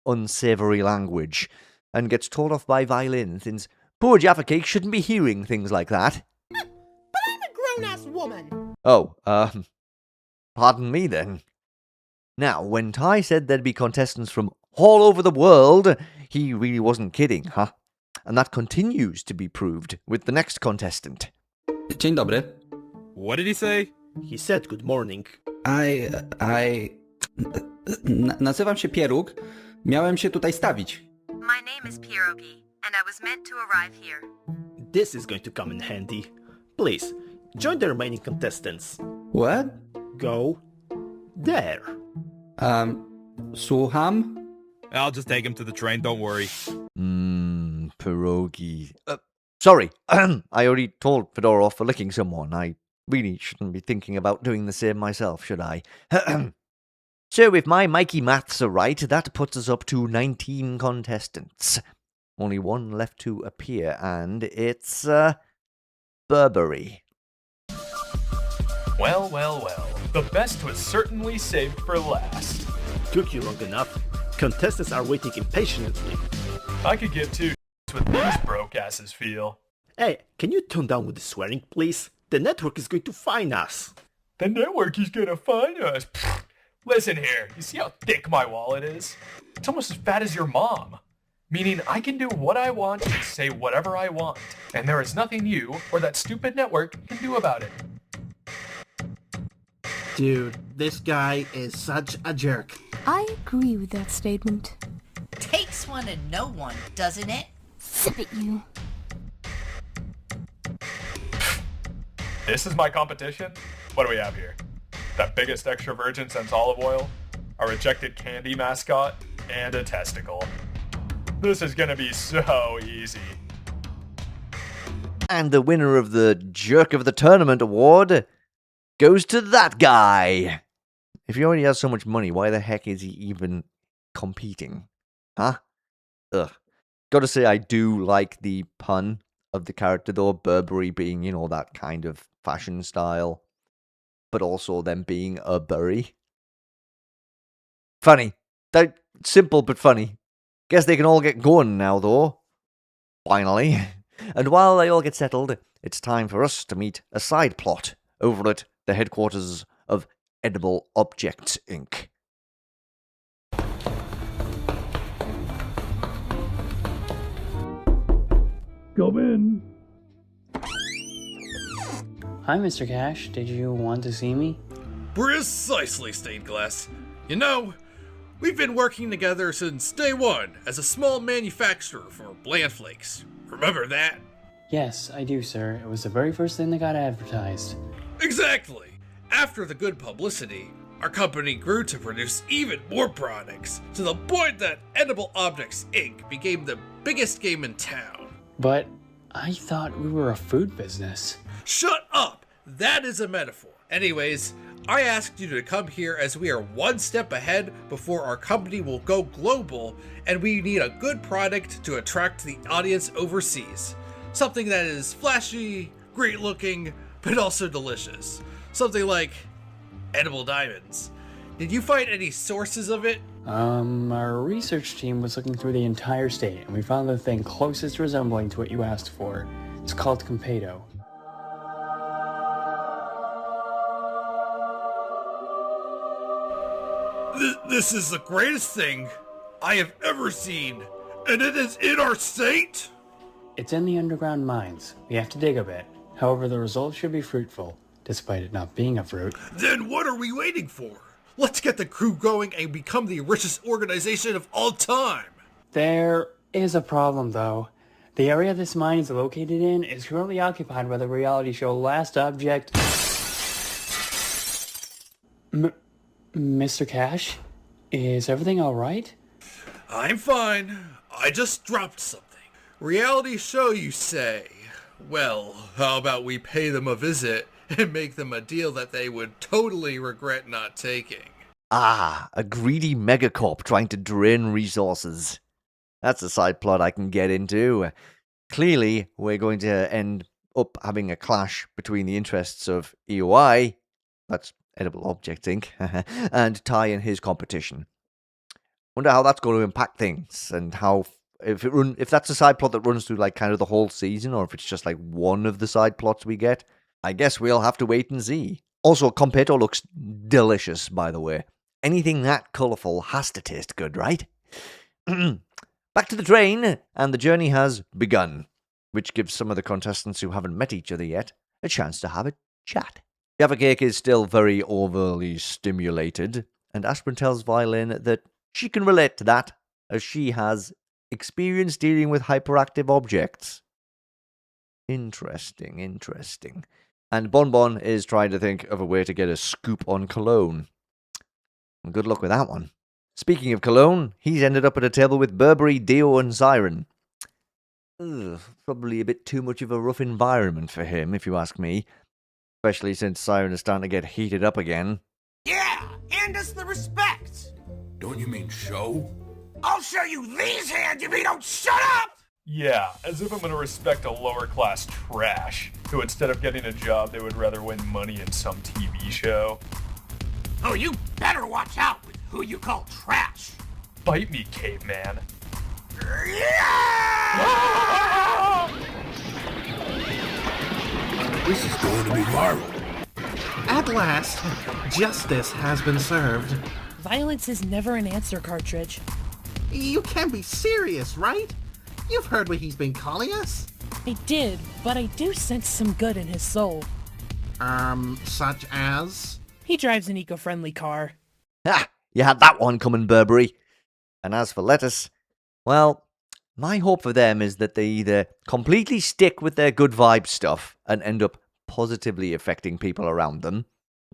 unsavoury language. And gets told off by Violin, since poor Jaffa Cake shouldn't be hearing things like that. But I'm a grown-ass woman. Oh, pardon me then. Now, when Ty said there'd be contestants from all over the world, he really wasn't kidding, huh? And that continues to be proved with the next contestant. Dzień dobry. What did he say? He said good morning. Nazywam się Pieróg. Miałem się tutaj stawić. My name is Pierogi, and I was meant to arrive here. This is going to come in handy. Please, join the remaining contestants. What? Go there. Słucham? I'll just take him to the train, don't worry. Pierogi. Sorry, I already told Fedorov for licking someone. I really shouldn't be thinking about doing the same myself, should I? So, if my Mikey maths are right, that puts us up to 19 contestants. Only one left to appear, and it's, Burberry. Well. The best was certainly saved for last. Took you long enough. Contestants are waiting impatiently. I could give two what these broke asses feel. Hey, can you tone down with the swearing, please? The network is going to find us. The network is gonna find us. Listen here, you see how thick my wallet is? It's almost as fat as your mom. Meaning I can do what I want and say whatever I want. And there is nothing you or that stupid network can do about it. Dude, this guy is such a jerk. I agree with that statement. Takes one to know one, doesn't it? Sip it, you. This is my competition? What do we have here? that biggest extra virgin since olive oil, a rejected candy mascot, and a testicle. This is gonna be so easy. And the winner of the Jerk of the Tournament award goes to that guy. If he already has so much money, why the heck is he even competing? Huh? Ugh. Gotta say, I do like the pun of the character, though. Burberry being, you know, that kind of fashion style, but also them being a bury. Funny. That simple but funny. Guess they can all get going now, though. Finally. And while they all get settled, it's time for us to meet a side plot over at the headquarters of Edible Objects, Inc. Come in. Hi, Mr. Cash. Did you want to see me? Precisely, Stained Glass. You know, we've been working together since day one as a small manufacturer for Bland Flakes. Remember that? Yes, I do, sir. It was the very first thing that got advertised. Exactly! After the good publicity, our company grew to produce even more products, to the point that Edible Objects Inc. became the biggest game in town. But I thought we were a food business. Shut up! That is a metaphor. Anyways, I asked you to come here as we are one step ahead before our company will go global, and we need a good product to attract the audience overseas. Something that is flashy, great looking, but also delicious. Something like edible diamonds. Did you find any sources of it? Our research team was looking through the entire state, and we found the thing closest resembling to what you asked for. It's called Compedo. This is the greatest thing I have ever seen, and it is in our state? It's in the underground mines. We have to dig a bit. However, the results should be fruitful, despite it not being a fruit. Then what are we waiting for? Let's get the crew going and become the richest organization of all time. There is a problem, though. The area this mine is located in is currently occupied by the reality show Last Object... Mr. Cash? Is everything alright? I'm fine. I just dropped something. Reality show, you say? Well, how about we pay them a visit and make them a deal that they would totally regret not taking? Ah, a greedy megacorp trying to drain resources. That's a side plot I can get into. Clearly, we're going to end up having a clash between the interests of EOI, that's Edible Object Inc., and Ty and his competition. Wonder how that's going to impact things, and how if that's a side plot that runs through like kind of the whole season, or if it's just like one of the side plots we get. I guess we'll have to wait and see. Also, Competo looks delicious, by the way. Anything that colourful has to taste good, right? Back to the train, and the journey has begun, which gives some of the contestants who haven't met each other yet a chance to have a chat. Java Cake is still very overly stimulated, and Aspirin tells Violin that she can relate to that, as she has experience dealing with hyperactive objects. Interesting. And Bonbon is trying to think of a way to get a scoop on Cologne. Well, good luck with that one. Speaking of Cologne, he's ended up at a table with Burberry, Dio, and Siren. Ugh, probably a bit too much of a rough environment for him, if you ask me. Especially since Siren is starting to get heated up again. Yeah, and us the respect. Don't you mean show? I'll show you these hands if you don't shut up! Yeah, as if I'm gonna respect a lower class trash, who instead of getting a job, they would rather win money in some TV show. Oh, you better watch out with who you call trash. Bite me, caveman. This is going to be viral. At last, justice has been served. Violence is never an answer, Cartridge. You can't be serious, right? You've heard what he's been calling us? I did, but I do sense some good in his soul. Such as? He drives an eco-friendly car. Ha! You had that one coming, Burberry. And as for Lettuce, well, my hope for them is that they either completely stick with their good vibe stuff and end up positively affecting people around them,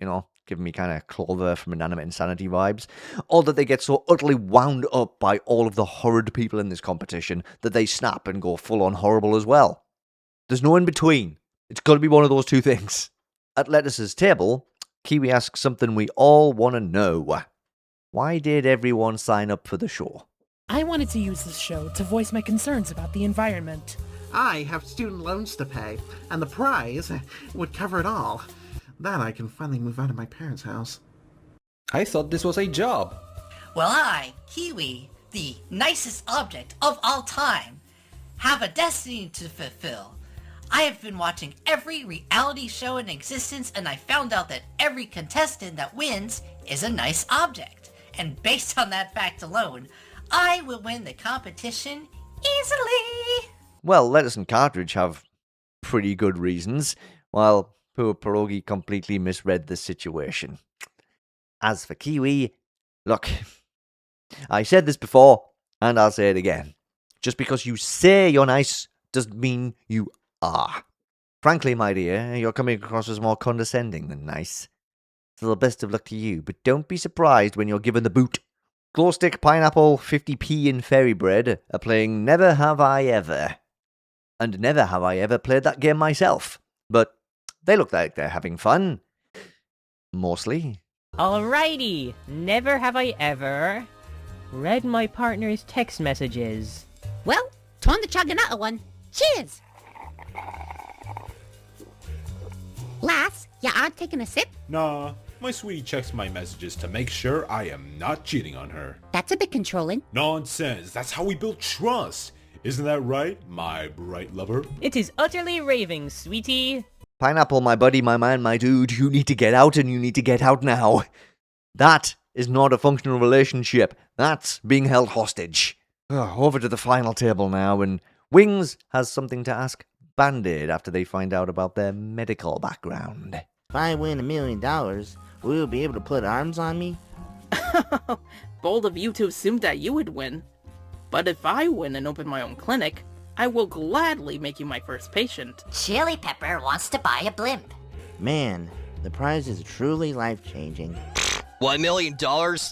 you know, giving me kind of Clover from Inanimate Insanity vibes, or that they get so utterly wound up by all of the horrid people in this competition that they snap and go full-on horrible as well. There's no in-between. It's got to be one of those two things. At Lettuce's table, Kiwi asks something we all want to know. Why did everyone sign up for the show? I wanted to use this show to voice my concerns about the environment. I have student loans to pay, and the prize would cover it all. Then I can finally move out of my parents' house. I thought this was a job. Well, I, Kiwi, the nicest object of all time, have a destiny to fulfill. I have been watching every reality show in existence, and I found out that every contestant that wins is a nice object. And based on that fact alone, I will win the competition easily. Well, Lettuce and Cartridge have pretty good reasons, while poor Pierogi completely misread the situation. As for Kiwi, look, I said this before, and I'll say it again. Just because you say you're nice doesn't mean you are. Frankly, my dear, you're coming across as more condescending than nice. So the best of luck to you, but don't be surprised when you're given the boot. Glowstick, Pineapple, 50p and Fairy Bread are playing Never Have I Ever. And never have I ever played that game myself. But they look like they're having fun. Mostly. Alrighty, never have I ever read my partner's text messages. Well, time to chug another one. Cheers! Lass, you aren't taking a sip? Nah, my sweetie checks my messages to make sure I am not cheating on her. That's a bit controlling. Nonsense, that's how we build trust. Isn't that right, my bright lover? It is utterly raving, sweetie. Pineapple, my buddy, my man, my dude, you need to get out, and you need to get out now. That is not a functional relationship. That's being held hostage. Over to the final table now, and Wings has something to ask Band-Aid after they find out about their medical background. If I win $1 million, will you be able to put arms on me? Bold of you to assume that you would win. But if I win and open my own clinic, I will gladly make you my first patient. Chili Pepper wants to buy a blimp. Man, the prize is truly life-changing. $1 million?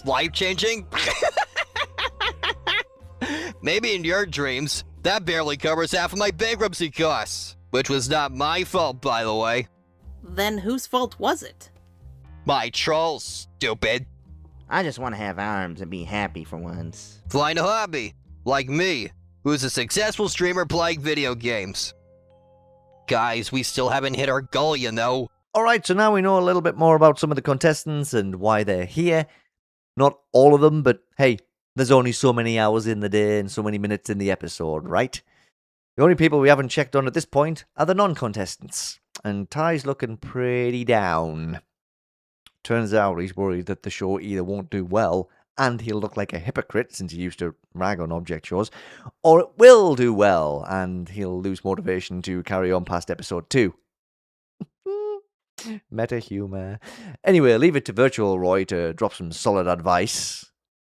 Life-changing? Maybe in your dreams, that barely covers half of my bankruptcy costs. Which was not my fault, by the way. Then whose fault was it? My trolls, stupid. I just want to have arms and be happy for once. Find a hobby, like me, who's a successful streamer playing video games. Guys, we still haven't hit our goal, you know. Alright, so now we know a little bit more about some of the contestants and why they're here. Not all of them, but hey, there's only so many hours in the day and so many minutes in the episode, right? The only people we haven't checked on at this point are the non-contestants, and Ty's looking pretty down. Turns out he's worried that the show either won't do well, and he'll look like a hypocrite since he used to rag on object shows, or it will do well, and he'll lose motivation to carry on past episode 2. Meta humor. Anyway, leave it to Virtual Roy to drop some solid advice.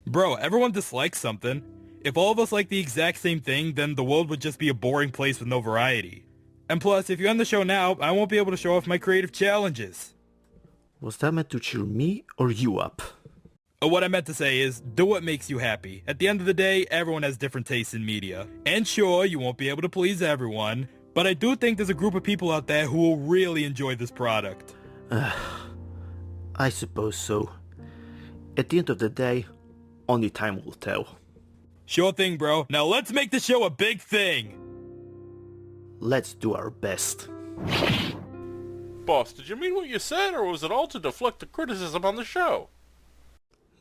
Bro, everyone dislikes something. If all of us like the exact same thing, then the world would just be a boring place with no variety. And plus, if you end the show now, I won't be able to show off my creative challenges. Was that meant to cheer me or you up? What I meant to say is, do what makes you happy. At the end of the day, everyone has different tastes in media. And sure, you won't be able to please everyone, but I do think there's a group of people out there who will really enjoy this product. I suppose so. At the end of the day, only time will tell. Sure thing, bro. Now let's make the show a big thing! Let's do our best. Boss, did you mean what you said, or was it all to deflect the criticism on the show?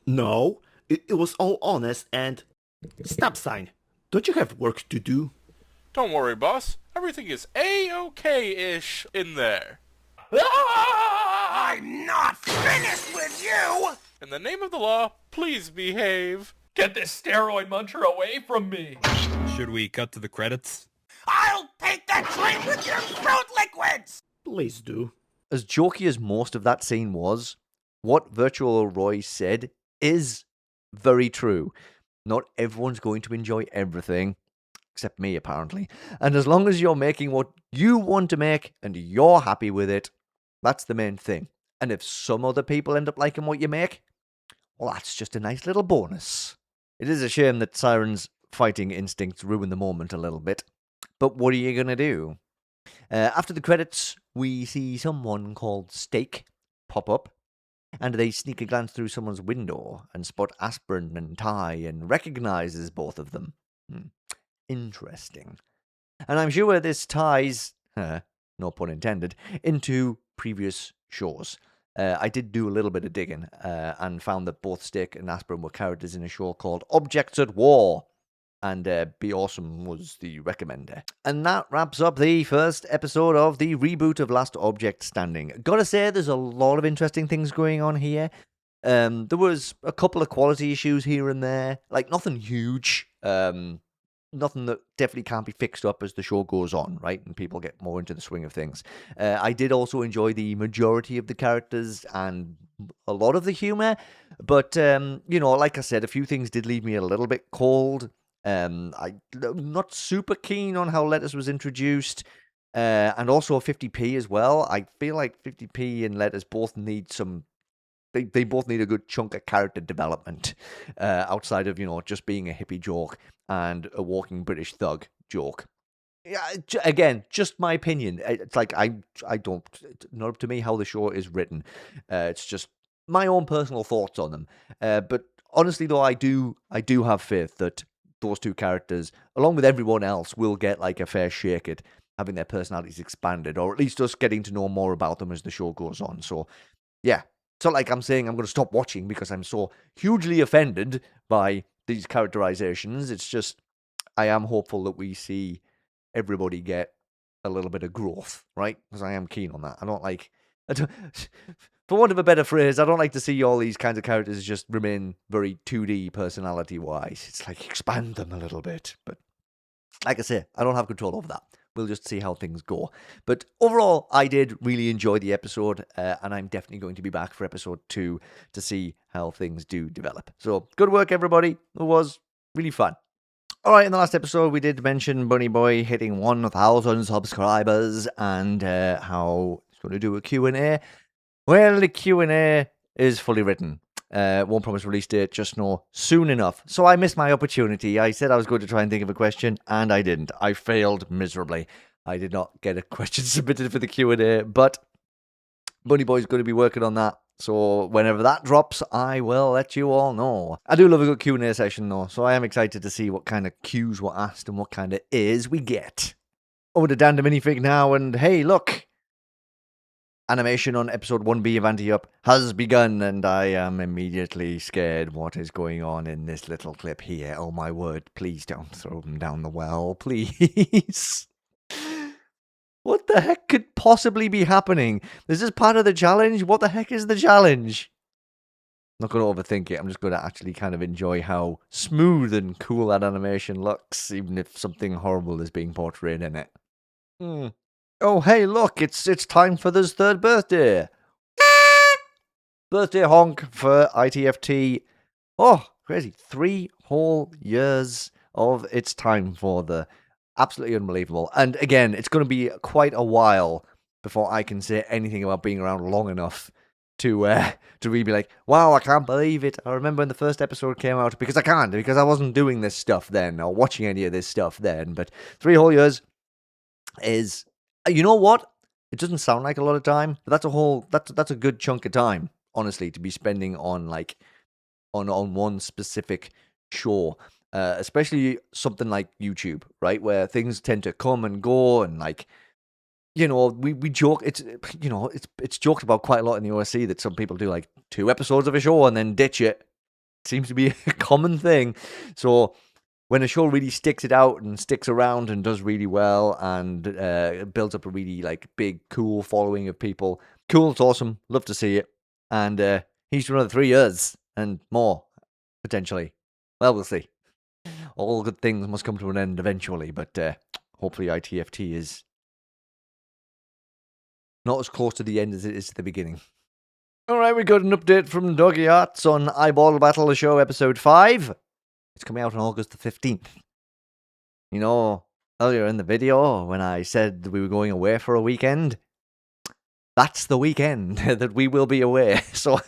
No, it was all honest and... Stop sign. Don't you have work to do? Don't worry, boss. Everything is A-OK-ish in there. I'm not finished with you! In the name of the law, please behave. Get this steroid muncher away from me! Should we cut to the credits? I'll paint that train with your fruit liquids! Please do. As jokey as most of that scene was, what Virtual Roy said is very true. Not everyone's going to enjoy everything, except me apparently. And as long as you're making what you want to make and you're happy with it, that's the main thing. And if some other people end up liking what you make, well, that's just a nice little bonus. It is a shame that Siren's fighting instincts ruin the moment a little bit, but what are you going to do? After the credits, we see someone called Steak pop up, and they sneak a glance through someone's window and spot Aspirin and Ty and recognizes both of them. Interesting. And I'm sure this ties, no pun intended, into previous shows. I did do a little bit of digging and found that both Steak and Aspirin were characters in a show called Objects at War. And Be Awesome was the recommender. And that wraps up the first episode of the reboot of Last Object Standing. Gotta say, there's a lot of interesting things going on here. There was a couple of quality issues here and there. Like, nothing huge. Nothing that definitely can't be fixed up as the show goes on, right? And people get more into the swing of things. I did also enjoy the majority of the characters and a lot of the humor. But, like I said, a few things did leave me a little bit cold. I'm not super keen on how Lettuce was introduced, and also 50p as well. I feel like 50p and Lettuce both need some. They both need a good chunk of character development outside of just being a hippie joke and a walking British thug joke. Yeah, again, just my opinion. It's like I don't. Not up to me how the show is written. It's just my own personal thoughts on them. But honestly, though, I do have faith that those two characters, along with everyone else, will get like a fair shake at having their personalities expanded, or at least us getting to know more about them as the show goes on. So, yeah. It's not like I'm saying I'm going to stop watching because I'm so hugely offended by these characterizations. It's just, I am hopeful that we see everybody get a little bit of growth, right? Because I am keen on that. For want of a better phrase, I don't like to see all these kinds of characters just remain very 2D personality-wise. It's like, expand them a little bit. But like I say, I don't have control over that. We'll just see how things go. But overall, I did really enjoy the episode, and I'm definitely going to be back for episode 2 to see how things do develop. So, good work, everybody. It was really fun. All right, in the last episode, we did mention Bunny Boy hitting 1,000 subscribers and how he's going to do a Q&A. Well, the Q&A is fully written. Won't promise release date, just know soon enough. So I missed my opportunity. I said I was going to try and think of a question, and I didn't. I failed miserably. I did not get a question submitted for the Q&A, but Bunny Boy's going to be working on that. So whenever that drops, I will let you all know. I do love a good Q&A session, though, so I am excited to see what kind of Qs were asked and what kind of A's we get. Over to DanDaMiniFig now, and hey, look! Animation on episode 1B of Ante Up has begun, and I am immediately scared what is going on in this little clip here. Oh my word, please don't throw them down the well, please. What the heck could possibly be happening? Is this part of the challenge? What the heck is the challenge? I'm not going to overthink it. I'm just going to actually kind of enjoy how smooth and cool that animation looks, even if something horrible is being portrayed in it. Oh, hey, look, it's time for this third birthday. Birthday honk for ITFT. Oh, crazy. 3 whole years of its time for the absolutely unbelievable. And again, it's going to be quite a while before I can say anything about being around long enough to really be like, wow, I can't believe it. I remember when the first episode came out, because I wasn't doing this stuff then, or watching any of this stuff then. But 3 whole years is... You know what? It doesn't sound like a lot of time, but that's a good chunk of time, honestly, to be spending on on one specific show, especially something like YouTube, right, where things tend to come and go, and we joke. It's joked about quite a lot in the OSC that some people do like 2 episodes of a show and then ditch it. It seems to be a common thing. So when a show really sticks it out and sticks around and does really well and builds up a really big, cool following of people, cool, it's awesome, love to see it. And he's for another 3 years and more, potentially. Well, we'll see. All good things must come to an end eventually, but hopefully ITFT is not as close to the end as it is to the beginning. Alright, we got an update from DoggyArts on Eyeball Battle, the show episode 5. It's coming out on August the 15th. You know, earlier in the video, when I said we were going away for a weekend, that's the weekend that we will be away. So,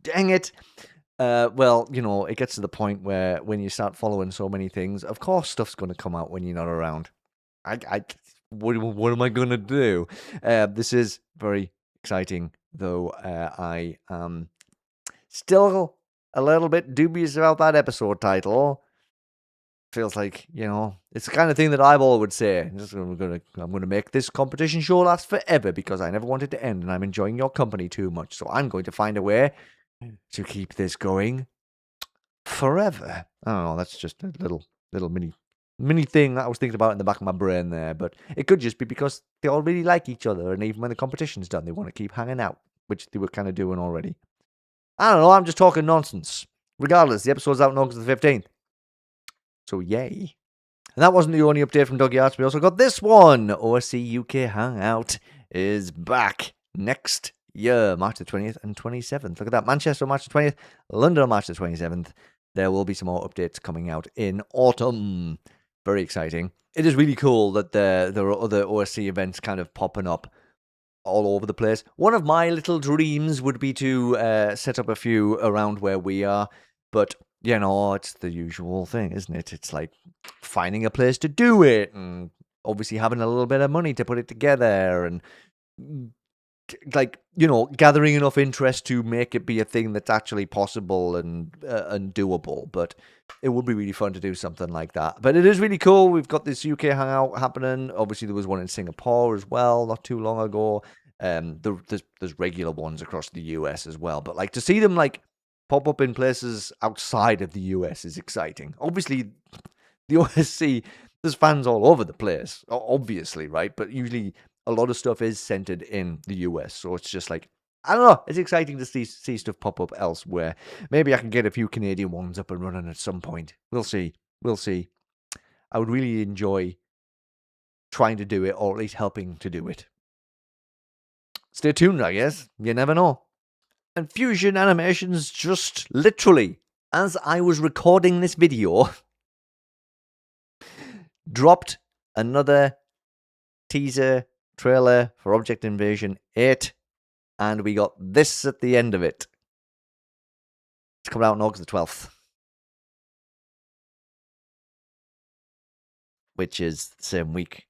dang it. Well, you know, it gets to the point where when you start following so many things, of course stuff's going to come out when you're not around. What am I going to do? This is very exciting, though. I am still a little bit dubious about that episode title. Feels like, you know, it's the kind of thing that Eyeball would say. I'm gonna make this competition show last forever because I never want it to end and I'm enjoying your company too much. So I'm going to find a way to keep this going forever. I don't know, that's just a little mini thing that I was thinking about in the back of my brain there. But it could just be because they all really like each other, and even when the competition's done, they want to keep hanging out, which they were kind of doing already. I don't know, I'm just talking nonsense. Regardless, the episode's out on August the 15th. So yay. And that wasn't the only update from DoggyArts. We also got this one. OSC UK Hangout is back next year, March the 20th and 27th. Look at that. Manchester on March the 20th, London on March the 27th. There will be some more updates coming out in autumn. Very exciting. It is really cool that there are other OSC events kind of popping up all over the place. One of my little dreams would be to set up a few around where we are, but you know, it's the usual thing, isn't it? It's like finding a place to do it, and obviously having a little bit of money to put it together, and like, you know, gathering enough interest to make it be a thing that's actually possible and doable. But it would be really fun to do something like that. But it is really cool. We've got this UK Hangout happening. Obviously, there was one in Singapore as well, not too long ago. There's regular ones across the US as well. But like to see them like pop up in places outside of the US is exciting. Obviously, the OSC, there's fans all over the place, obviously, right? But usually a lot of stuff is centered in the US, so it's just like, I don't know, it's exciting to see stuff pop up elsewhere. Maybe I can get a few Canadian ones up and running at some point. We'll see. I would really enjoy trying to do it, or at least helping to do it. Stay tuned, I guess. You never know. And Fusion Animations just literally, as I was recording this video, dropped another teaser trailer for Object Invasion 8, and we got this at the end of it. It's coming out on August the 12th. Which is the same week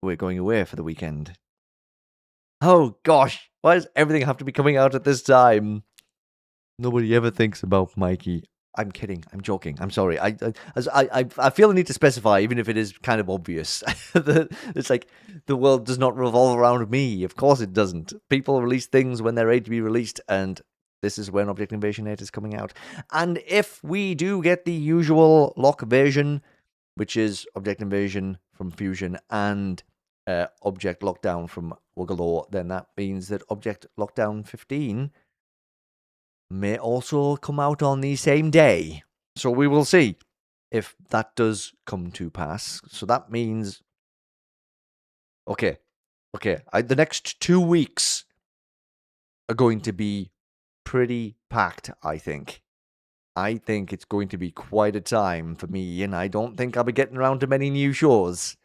we're going away for the weekend. Oh gosh, why does everything have to be coming out at this time? Nobody ever thinks about Mikey. I'm kidding. I'm joking. I'm sorry. I feel the need to specify, even if it is kind of obvious. It's like the world does not revolve around me. Of course it doesn't. People release things when they're ready to be released, and this is when Object Invasion 8 is coming out. And if we do get the usual lock version, which is Object Invasion from Fusion and Object Lockdown from Wuggolo, then that means that Object Lockdown 15 may also come out on the same day. So we will see if that does come to pass. So that means, okay, the next 2 weeks are going to be pretty packed, I think. I think it's going to be quite a time for me, and I don't think I'll be getting around to many new shows.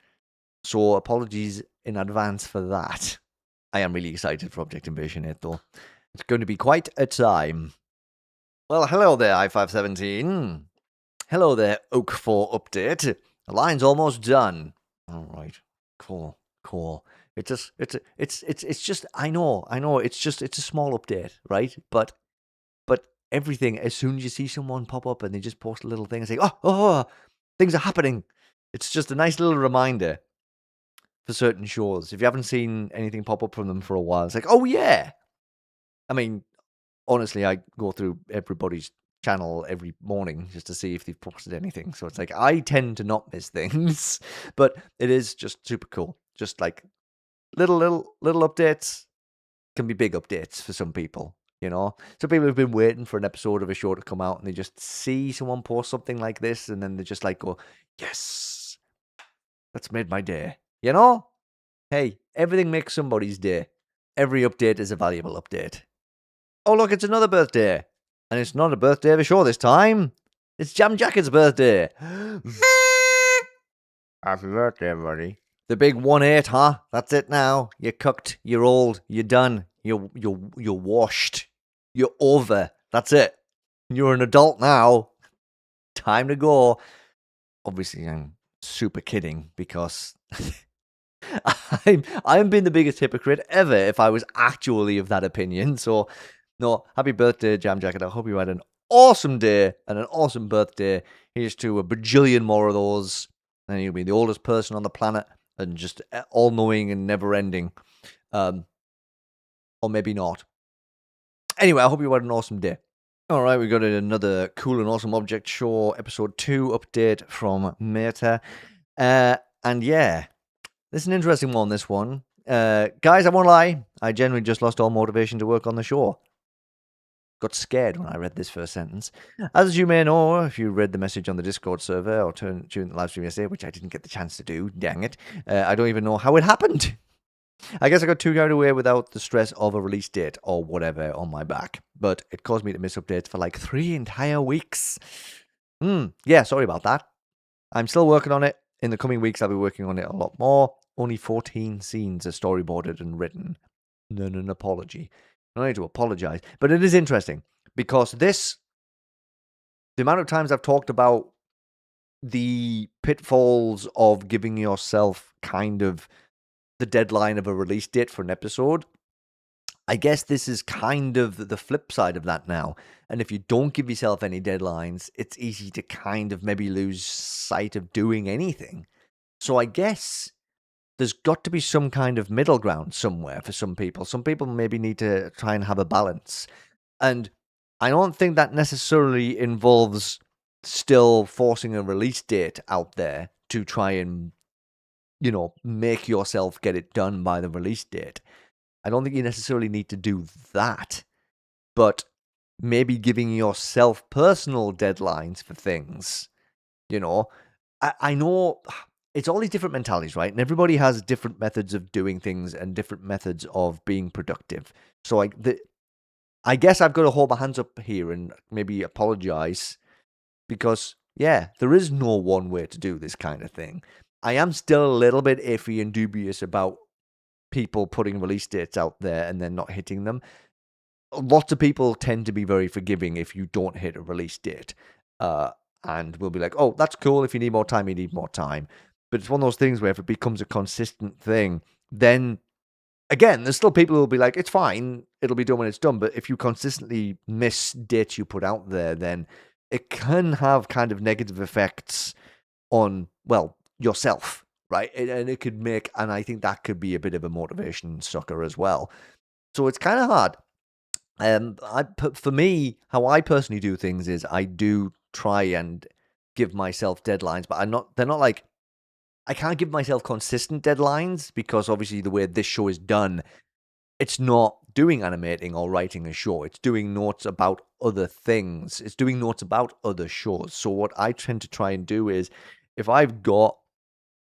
So apologies in advance for that. I am really excited for Object Invasion 8, though. It's going to be quite a time. Well, hello there, i517. Hello there, Oak4 Update. The line's almost done. All right, cool. It's just. I know. It's a small update, right? But everything. As soon as you see someone pop up and they just post a little thing and say, "Oh, things are happening," it's just a nice little reminder for certain shows. If you haven't seen anything pop up from them for a while, it's like, oh yeah. I mean, honestly, I go through everybody's channel every morning just to see if they've posted anything. So it's like, I tend to not miss things, but it is just super cool. Just like little updates can be big updates for some people, you know? Some people have been waiting for an episode of a show to come out and they just see someone post something like this and then they just like go, yes, that's made my day. You know? Hey, everything makes somebody's day. Every update is a valuable update. Oh, look, it's another birthday. And it's not a birthday of a show this time. It's JammedJacket's birthday. Happy birthday, everybody. The big 1-8, huh? That's it now. You're cooked. You're old. You're done. You're washed. You're over. That's it. You're an adult now. Time to go. Obviously, I'm super kidding because I'm being the biggest hypocrite ever if I was actually of that opinion. So, no, happy birthday, JammedJacket. I hope you had an awesome day and an awesome birthday. Here's to a bajillion more of those. And you'll be the oldest person on the planet and just all-knowing and never-ending. Or maybe not. Anyway, I hope you had an awesome day. All right, we got another cool and awesome Object Show episode 2 update from Meta. And yeah, this is an interesting one, this one. Guys, I won't lie. I genuinely just lost all motivation to work on the show. Got scared when I read this first sentence. As you may know, if you read the message on the Discord server or tuned in the live stream yesterday, which I didn't get the chance to do, dang it, I don't even know how it happened. I guess I got too carried away without the stress of a release date or whatever on my back. But it caused me to miss updates for like 3 entire weeks. Yeah, sorry about that. I'm still working on it. In the coming weeks, I'll be working on it a lot more. Only 14 scenes are storyboarded and written. None an apology. I don't need to apologize. But it is interesting because the amount of times I've talked about the pitfalls of giving yourself kind of the deadline of a release date for an episode, I guess this is kind of the flip side of that now. And if you don't give yourself any deadlines, it's easy to kind of maybe lose sight of doing anything. So I guess there's got to be some kind of middle ground somewhere for some people. Some people maybe need to try and have a balance. And I don't think that necessarily involves still forcing a release date out there to try and, make yourself get it done by the release date. I don't think you necessarily need to do that. But maybe giving yourself personal deadlines for things. I know it's all these different mentalities, right? And everybody has different methods of doing things and different methods of being productive. So I guess I've got to hold my hands up here and maybe apologize because, yeah, there is no one way to do this kind of thing. I am still a little bit iffy and dubious about people putting release dates out there and then not hitting them. Lots of people tend to be very forgiving if you don't hit a release date. And we'll be like, oh, that's cool. If you need more time, you need more time. But it's one of those things where if it becomes a consistent thing, then, again, there's still people who will be like, it's fine, it'll be done when it's done. But if you consistently miss dates you put out there, then it can have kind of negative effects on, well, yourself, right? And it could make, and I think that could be a bit of a motivation sucker as well. So it's kind of hard. For me, how I personally do things is I do try and give myself deadlines, but they're not like, I can't give myself consistent deadlines because obviously the way this show is done, it's not doing animating or writing a show. It's doing notes about other things. It's doing notes about other shows. So what I tend to try and do is if I've got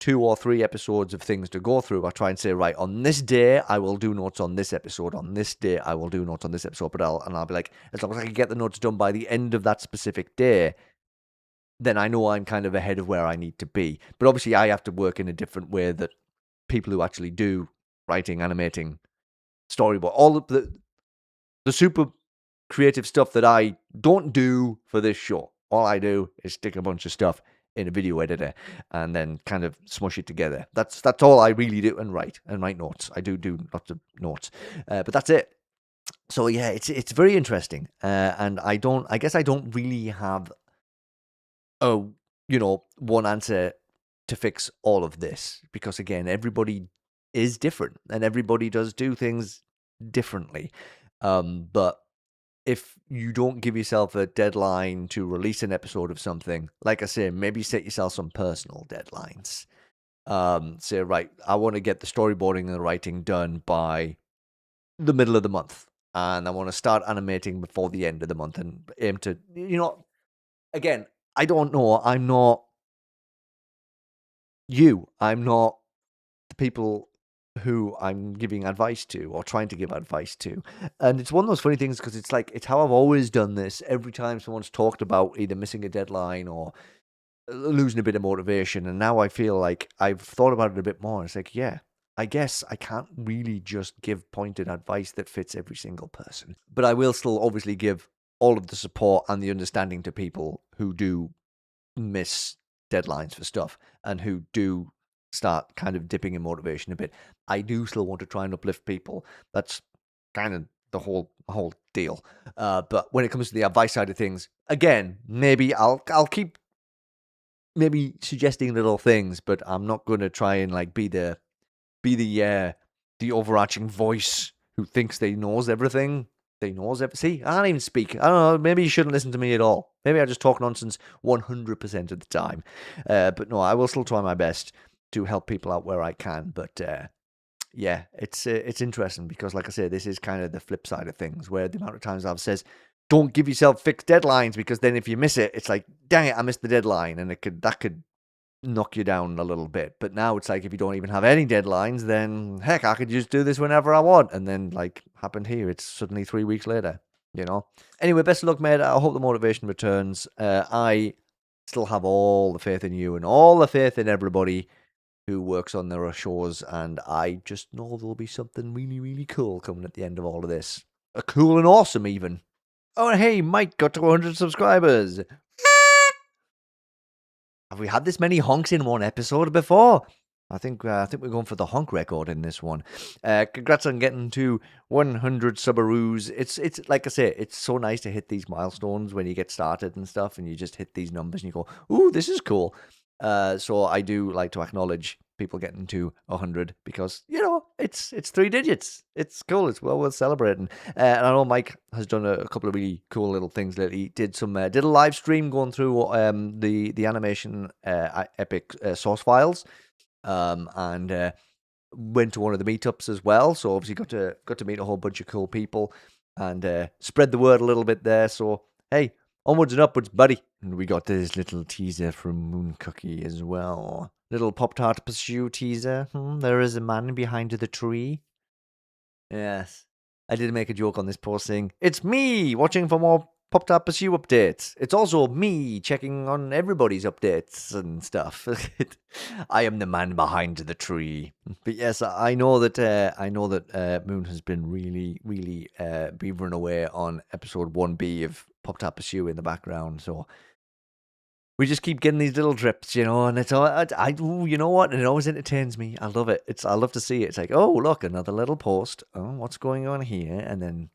2 or 3 episodes of things to go through, I try and say, right, on this day, I will do notes on this episode. On this day, I will do notes on this episode. But I'll be like, as long as I can get the notes done by the end of that specific day, then I know I'm kind of ahead of where I need to be. But obviously, I have to work in a different way that people who actually do writing, animating, storyboard, all of the super creative stuff that I don't do for this show. All I do is stick a bunch of stuff in a video editor and then kind of smush it together. That's all I really do, and write notes. I do lots of notes, but that's it. So yeah, it's very interesting, and I guess I don't really have one answer to fix all of this because again, everybody is different and everybody does do things differently. But if you don't give yourself a deadline to release an episode of something, like I say, maybe set yourself some personal deadlines. Say, right, I want to get the storyboarding and the writing done by the middle of the month. And I want to start animating before the end of the month and aim to, again, I don't know. I'm not you. I'm not the people who I'm giving advice to or trying to give advice to. And it's one of those funny things because it's how I've always done this. Every time someone's talked about either missing a deadline or losing a bit of motivation. And now I feel like I've thought about it a bit more. It's like, yeah, I guess I can't really just give pointed advice that fits every single person. But I will still obviously give all of the support and the understanding to people who do miss deadlines for stuff and who do start kind of dipping in motivation a bit. I do still want to try and uplift people. That's kind of the whole deal. But when it comes to the advice side of things, again, maybe I'll keep maybe suggesting little things, but I'm not going to try and like be the overarching voice who thinks they knows everything. See, I don't even speak. I don't know. Maybe you shouldn't listen to me at all. Maybe I just talk nonsense 100% of the time. But no, I will still try my best to help people out where I can. But yeah, it's interesting because, like I say, this is kind of the flip side of things, where the amount of times I've says, don't give yourself fixed deadlines, because then if you miss it, it's like, dang it, I missed the deadline, and that could knock you down a little bit. But now it's like, if you don't even have any deadlines, then heck, I could just do this whenever I want. And then, like happened here, it's suddenly 3 weeks later, you know. Anyway, best of luck, mate. I hope the motivation returns. I still have all the faith in you and all the faith in everybody who works on their shows, and I just know there'll be something really, really cool coming at the end of all of this. Cool and awesome, even. Oh, and hey, Mike got to 100 subscribers. Have we had this many honks in one episode before? I think we're going for the honk record in this one. Congrats on getting to 100 subaroos. It's like I say, it's so nice to hit these milestones when you get started and stuff, and you just hit these numbers and you go, ooh, this is cool. So I do like to acknowledge people getting to 100, because, you know, it's 3 digits. It's cool. It's well worth celebrating. And I know Mike has done a couple of really cool little things lately. He did a live stream going through the animation epic source files, and went to one of the meetups as well. So obviously got to meet a whole bunch of cool people and spread the word a little bit there. So hey, onwards and upwards, buddy. And we got this little teaser from Mooncookie as well. Little Poptart Pursue teaser. There is a man behind the tree. Yes. I did make a joke on this post saying, it's me watching for more Poptart Pursue updates. It's also me checking on everybody's updates and stuff. I am the man behind the tree. But yes, I know that Moon has been really, really beavering away on episode 1B of Poptart Pursue in the background. So we just keep getting these little drips, you know, and it's all, you know what? And it always entertains me. I love it. I love to see it. It's like, oh, look, another little post. Oh, what's going on here? And then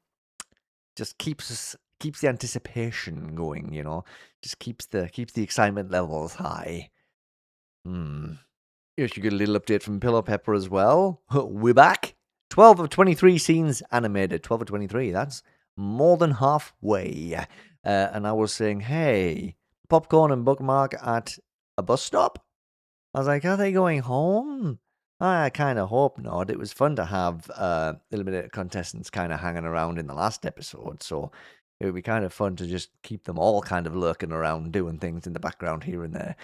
just keeps the anticipation going, you know. Just keeps the excitement levels high. Yes, you get a little update from Pillow Pepper as well. We're back. 12 of 23 scenes animated. 12 of 23. That's more than halfway. And I was saying, hey, popcorn and bookmark at a bus stop? I was like, are they going home? I kind of hope not. It was fun to have eliminated contestants kind of hanging around in the last episode, so it would be kind of fun to just keep them all kind of lurking around doing things in the background here and there.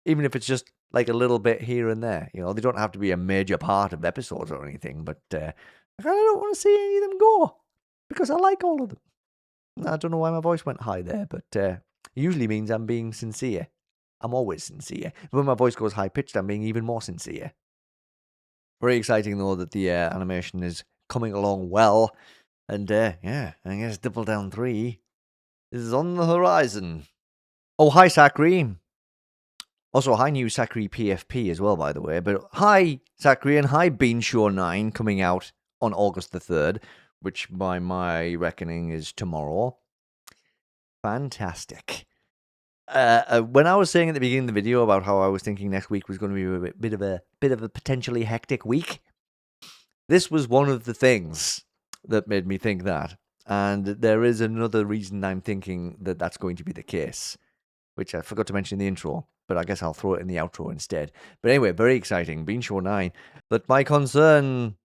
Even if it's just like a little bit here and there. You know, they don't have to be a major part of episodes or anything, but I kind of don't want to see any of them go, because I like all of them. I don't know why my voice went high there, but it usually means I'm being sincere. I'm always sincere. When my voice goes high-pitched, I'm being even more sincere. Very exciting, though, that the animation is coming along well. And, yeah, I guess Double Down 3 is on the horizon. Oh, hi, Sacri. Also, hi, new Sacri PFP as well, by the way. But hi, Sacri, and hi, Beanshaw9, coming out on August the 3rd, which by my reckoning is tomorrow. Fantastic. When I was saying at the beginning of the video about how I was thinking next week was going to be a bit of a potentially hectic week, this was one of the things that made me think that. And there is another reason I'm thinking that that's going to be the case, which I forgot to mention in the intro, but I guess I'll throw it in the outro instead. But anyway, very exciting. Beanshaw 9. But my concern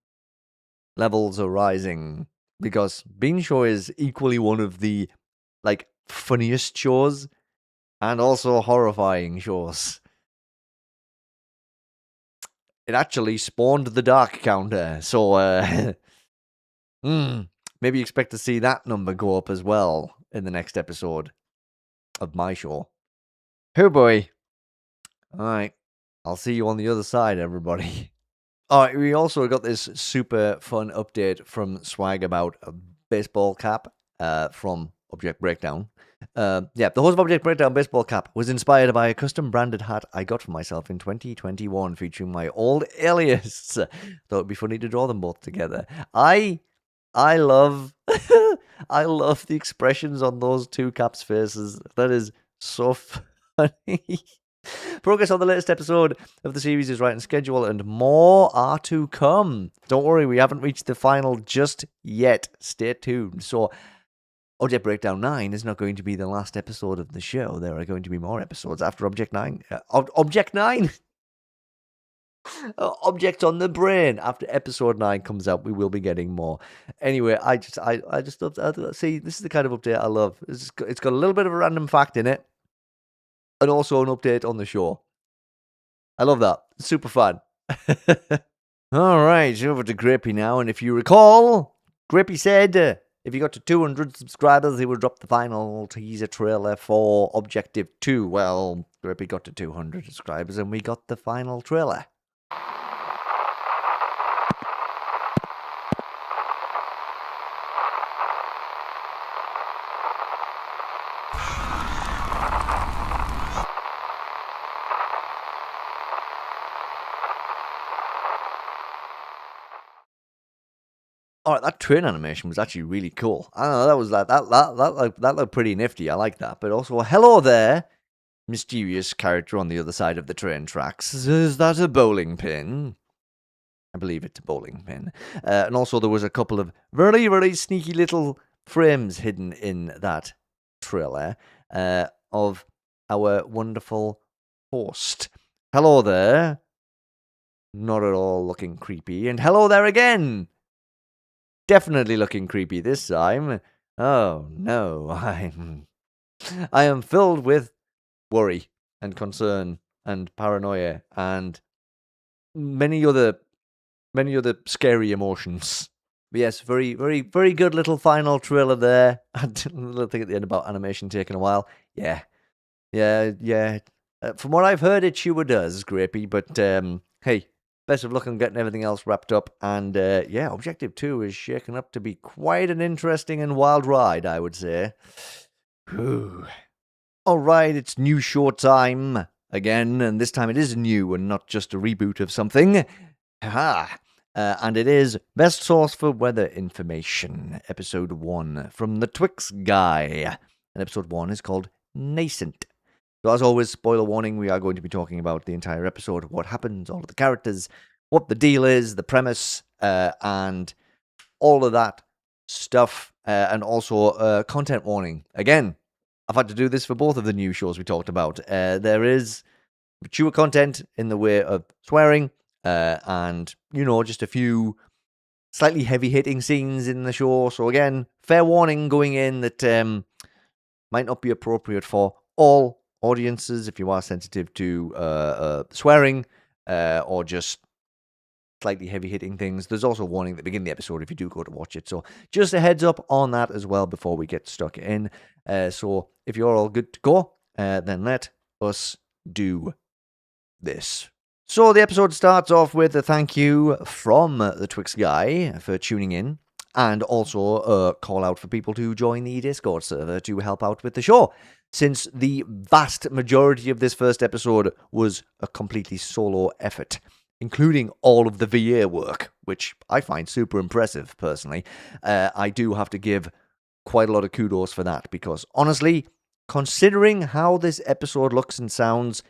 levels are rising, because Beanshaw is equally one of the, like, funniest shows and also horrifying shows. It actually spawned the dark counter, so maybe expect to see that number go up as well in the next episode of my show. Oh boy. All right. I'll see you on the other side, everybody. All right, we also got this super fun update from Swag about a baseball cap from Object Breakdown. The Horse of Object Breakdown baseball cap was inspired by a custom branded hat I got for myself in 2021 featuring my old alias. Thought it'd be funny to draw them both together. I love I love the expressions on those two caps' faces. That is so funny. Progress on the latest episode of the series is right on schedule, and more are to come. Don't worry, we haven't reached the final just yet. Stay tuned. So, Object Breakdown 9 is not going to be the last episode of the show. There are going to be more episodes after Object 9. Object 9? Object on the Brain. After episode 9 comes out, we will be getting more. Anyway, I just love. See, this is the kind of update I love. It's got a little bit of a random fact in it, and also an update on the show. I love that. Super fun. All right, over to Grapey now. And if you recall, Grapey said if he got to 200 subscribers, he would drop the final teaser trailer for Objective 2. Well, Grapey got to 200 subscribers and we got the final trailer. All right, that train animation was actually really cool. I don't know, that looked pretty nifty. I like that. But also, hello there, mysterious character on the other side of the train tracks. Is that a bowling pin? I believe it's a bowling pin. And also, there was a couple of very, very sneaky little frames hidden in that trailer of our wonderful host. Hello there. Not at all looking creepy. And hello there again. Definitely looking creepy this time. Oh no, I am filled with worry and concern and paranoia and many other scary emotions. But yes, very, very, very good little final trailer there. A little thing at the end about animation taking a while. Yeah. From what I've heard, it sure does, Grapey. But hey. Best of luck on getting everything else wrapped up. And Objective 2 is shaking up to be quite an interesting and wild ride, I would say. All right, it's new show time again. And this time it is new and not just a reboot of something. And it is Best Source for Weather Information, Episode 1 from TheTwixGuy. And Episode 1 is called Nascent. So as always, spoiler warning, we are going to be talking about the entire episode, what happens, all of the characters, what the deal is, the premise, and all of that stuff, and also content warning. Again, I've had to do this for both of the new shows we talked about. There is mature content in the way of swearing, and, just a few slightly heavy-hitting scenes in the show. So again, fair warning going in that might not be appropriate for all audiences if you are sensitive to swearing or just slightly heavy-hitting things. There's also a warning at the beginning of the episode if you do go to watch it. So just a heads up on that as well before we get stuck in. So if you're all good to go, then let us do this. So the episode starts off with a thank you from TheTwixGuy for tuning in, and also a call out for people to join the Discord server to help out with the show. Since the vast majority of this first episode was a completely solo effort, including all of the VA work, which I find super impressive, personally, I do have to give quite a lot of kudos for that, because honestly, considering how this episode looks and sounds,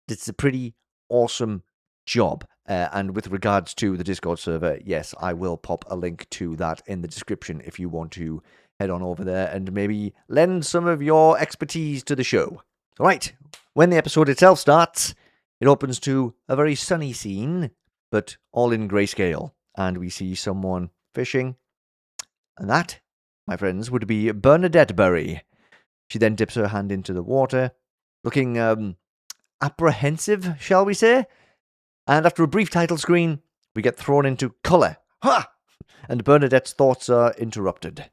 it's a pretty awesome job. And with regards to the Discord server, yes, I will pop a link to that in the description if you want to head on over there and maybe lend some of your expertise to the show. All right, when the episode itself starts, it opens to a very sunny scene, but all in grayscale, and we see someone fishing, and that, my friends, would be Bernadette Berry. She then dips her hand into the water, looking apprehensive, shall we say? And after a brief title screen, we get thrown into colour. Ha! And Bernadette's thoughts are interrupted.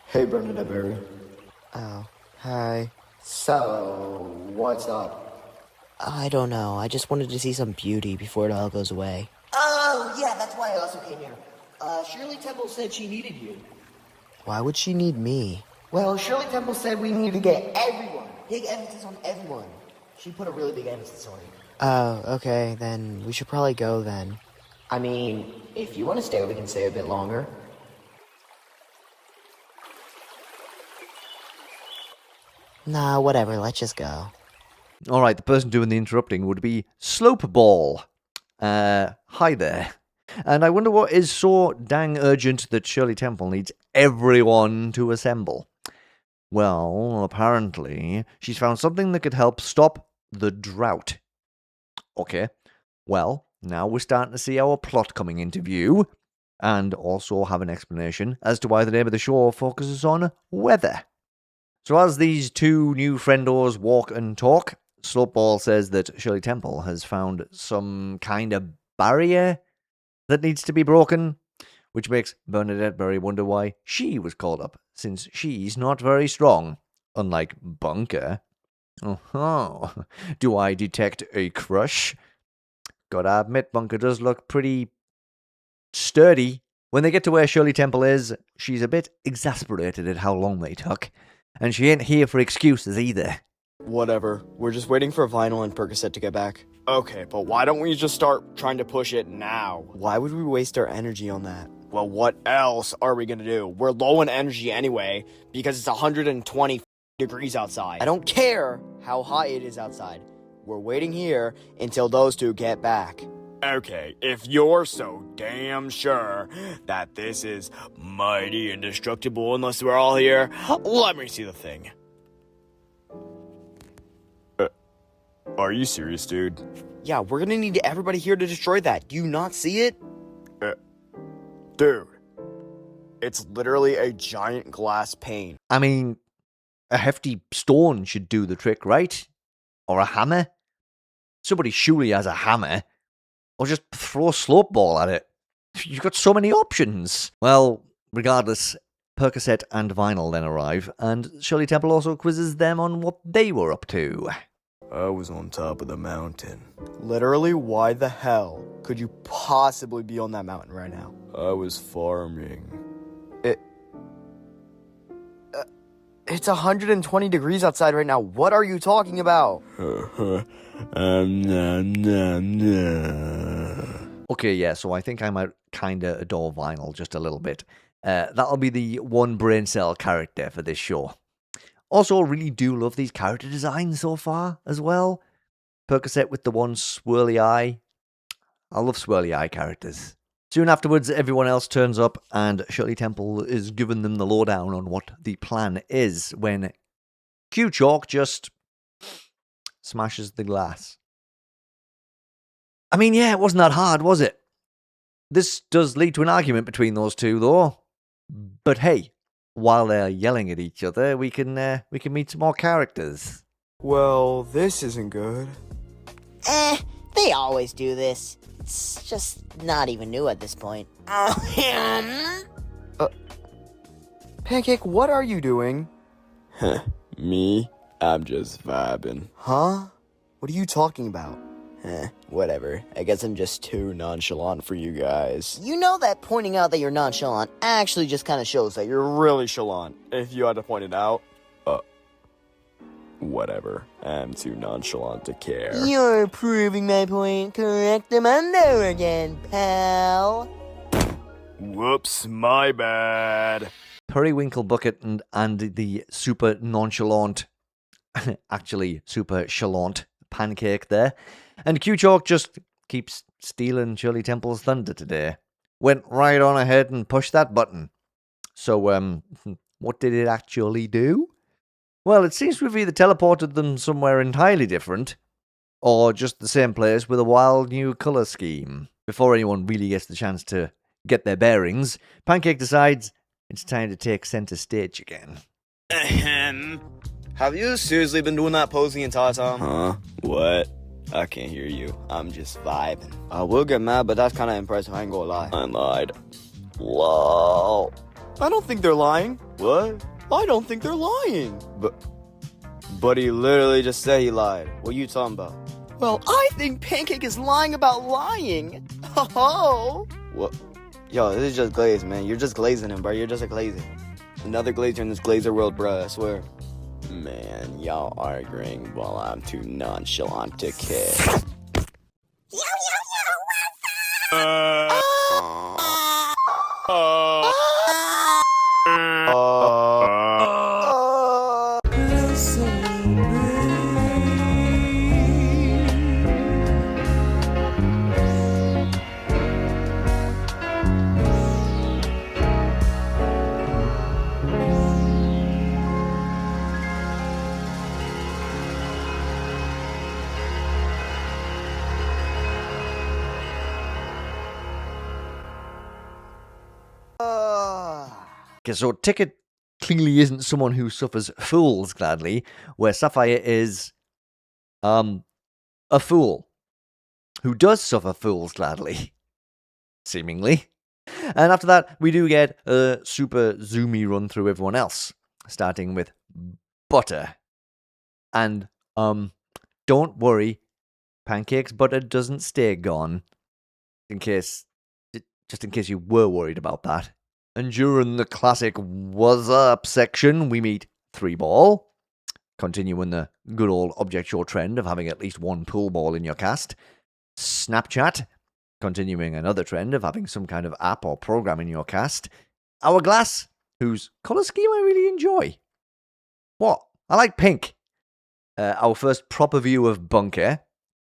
Hey, Bernadette Berry. Oh, hi. So, what's up? I don't know. I just wanted to see some beauty before it all goes away. Oh, yeah, that's why I also came here. Shirley Temple said she needed you. Why would she need me? Well, Shirley Temple said we need to get everyone. Big emphasis on everyone. She put a really big emphasis on it. Oh, okay, then we should probably go then. I mean, if you want to stay, we can stay a bit longer. Nah, whatever, let's just go. Alright, the person doing the interrupting would be Slopeball. Hi there. And I wonder what is so dang urgent that Shirley Temple needs everyone to assemble. Well, apparently, she's found something that could help stop the drought. Okay, well, now we're starting to see our plot coming into view, and also have an explanation as to why the name of the show focuses on weather. So as these two new friendos walk and talk, Slopeball says that Shirley Temple has found some kind of barrier that needs to be broken, which makes Bernadette Berry wonder why she was called up, since she's not very strong, unlike Bunker. Oh, do I detect a crush? Gotta admit, Bunker does look pretty sturdy. When they get to where Shirley Temple is, she's a bit exasperated at how long they took, and she ain't here for excuses either. Whatever. We're just waiting for Vinyl and Percocet to get back. Okay, but why don't we just start trying to push it now? Why would we waste our energy on that? Well, what else are we gonna do? We're low on energy anyway, because it's 120 degrees outside. I don't care how hot it is outside. We're waiting here until those two get back. Okay, if you're so damn sure that this is mighty indestructible unless we're all here, let me see the thing. Are you serious, dude? Yeah, we're gonna need everybody here to destroy that. Do you not see it? Dude, it's literally a giant glass pane. I mean, a hefty stone should do the trick, right? Or a hammer? Somebody surely has a hammer. Or just throw a Slopeball at it. You've got so many options. Well, regardless, Percocet and Vinyl then arrive, and Shirley Temple also quizzes them on what they were up to. I was on top of the mountain. Literally, why the hell could you possibly be on that mountain right now? I was farming. It's 120 degrees outside right now. What are you talking about? Okay, yeah, so I think I might kinda adore Vinyl just a little bit. That'll be the one brain cell character for this show. Also, really do love these character designs so far as well. Percocet with the one swirly eye. I love swirly eye characters. Soon afterwards, everyone else turns up, and Shirley Temple is giving them the lowdown on what the plan is when Q-Chalk just smashes the glass. I mean, yeah, it wasn't that hard, was it? This does lead to an argument between those two, though. But hey, while they're yelling at each other, we can meet some more characters. Well, this isn't good. They always do this. It's just not even new at this point. Pancake, what are you doing? Me? I'm just vibing. Huh? What are you talking about? Whatever. I guess I'm just too nonchalant for you guys. You know that pointing out that you're nonchalant actually just kind of shows that you're Really chalant, if you had to point it out. Whatever. I'm too nonchalant to care. You're proving my point correctamundo again, pal. Whoops, my bad. Periwinkle Bucket and the super nonchalant, actually super chalant Pancake there. And Q-Chalk just keeps stealing Shirley Temple's thunder today. Went right on ahead and pushed that button. So, what did it actually do? Well, it seems to have either teleported them somewhere entirely different, or just the same place with a wild new colour scheme. Before anyone really gets the chance to get their bearings, Pancake decides it's time to take centre stage again. Have you seriously been doing that pose the entire time? Huh? What? I can't hear you. I'm just vibing. I will get mad, but that's kind of impressive, I ain't gonna lie. I lied. Lol. I don't think they're lying. What? I don't think they're lying. But he literally just said he lied. What are you talking about? Well, I think Pancake is lying about lying. Oh. What? Yo, this is just glaze, man. You're just glazing him, bro. You're just a glazer. Another glazer in this glazer world, bro. I swear. Man, y'all arguing while I'm too nonchalant to care. Okay, so Ticket clearly isn't someone who suffers fools gladly, where Sapphire is a fool who does suffer fools gladly, seemingly. And after that, we do get a super zoomy run through everyone else, starting with Butter. And don't worry, Pancake's butter doesn't stay gone, just in case you were worried about that. And during the classic What's Up section, we meet 3Ball, continuing the good old object show trend of having at least one pool ball in your cast. Snapchat, continuing another trend of having some kind of app or program in your cast. Hourglass, whose colour scheme I really enjoy. What? I like pink. Our first proper view of Bunker,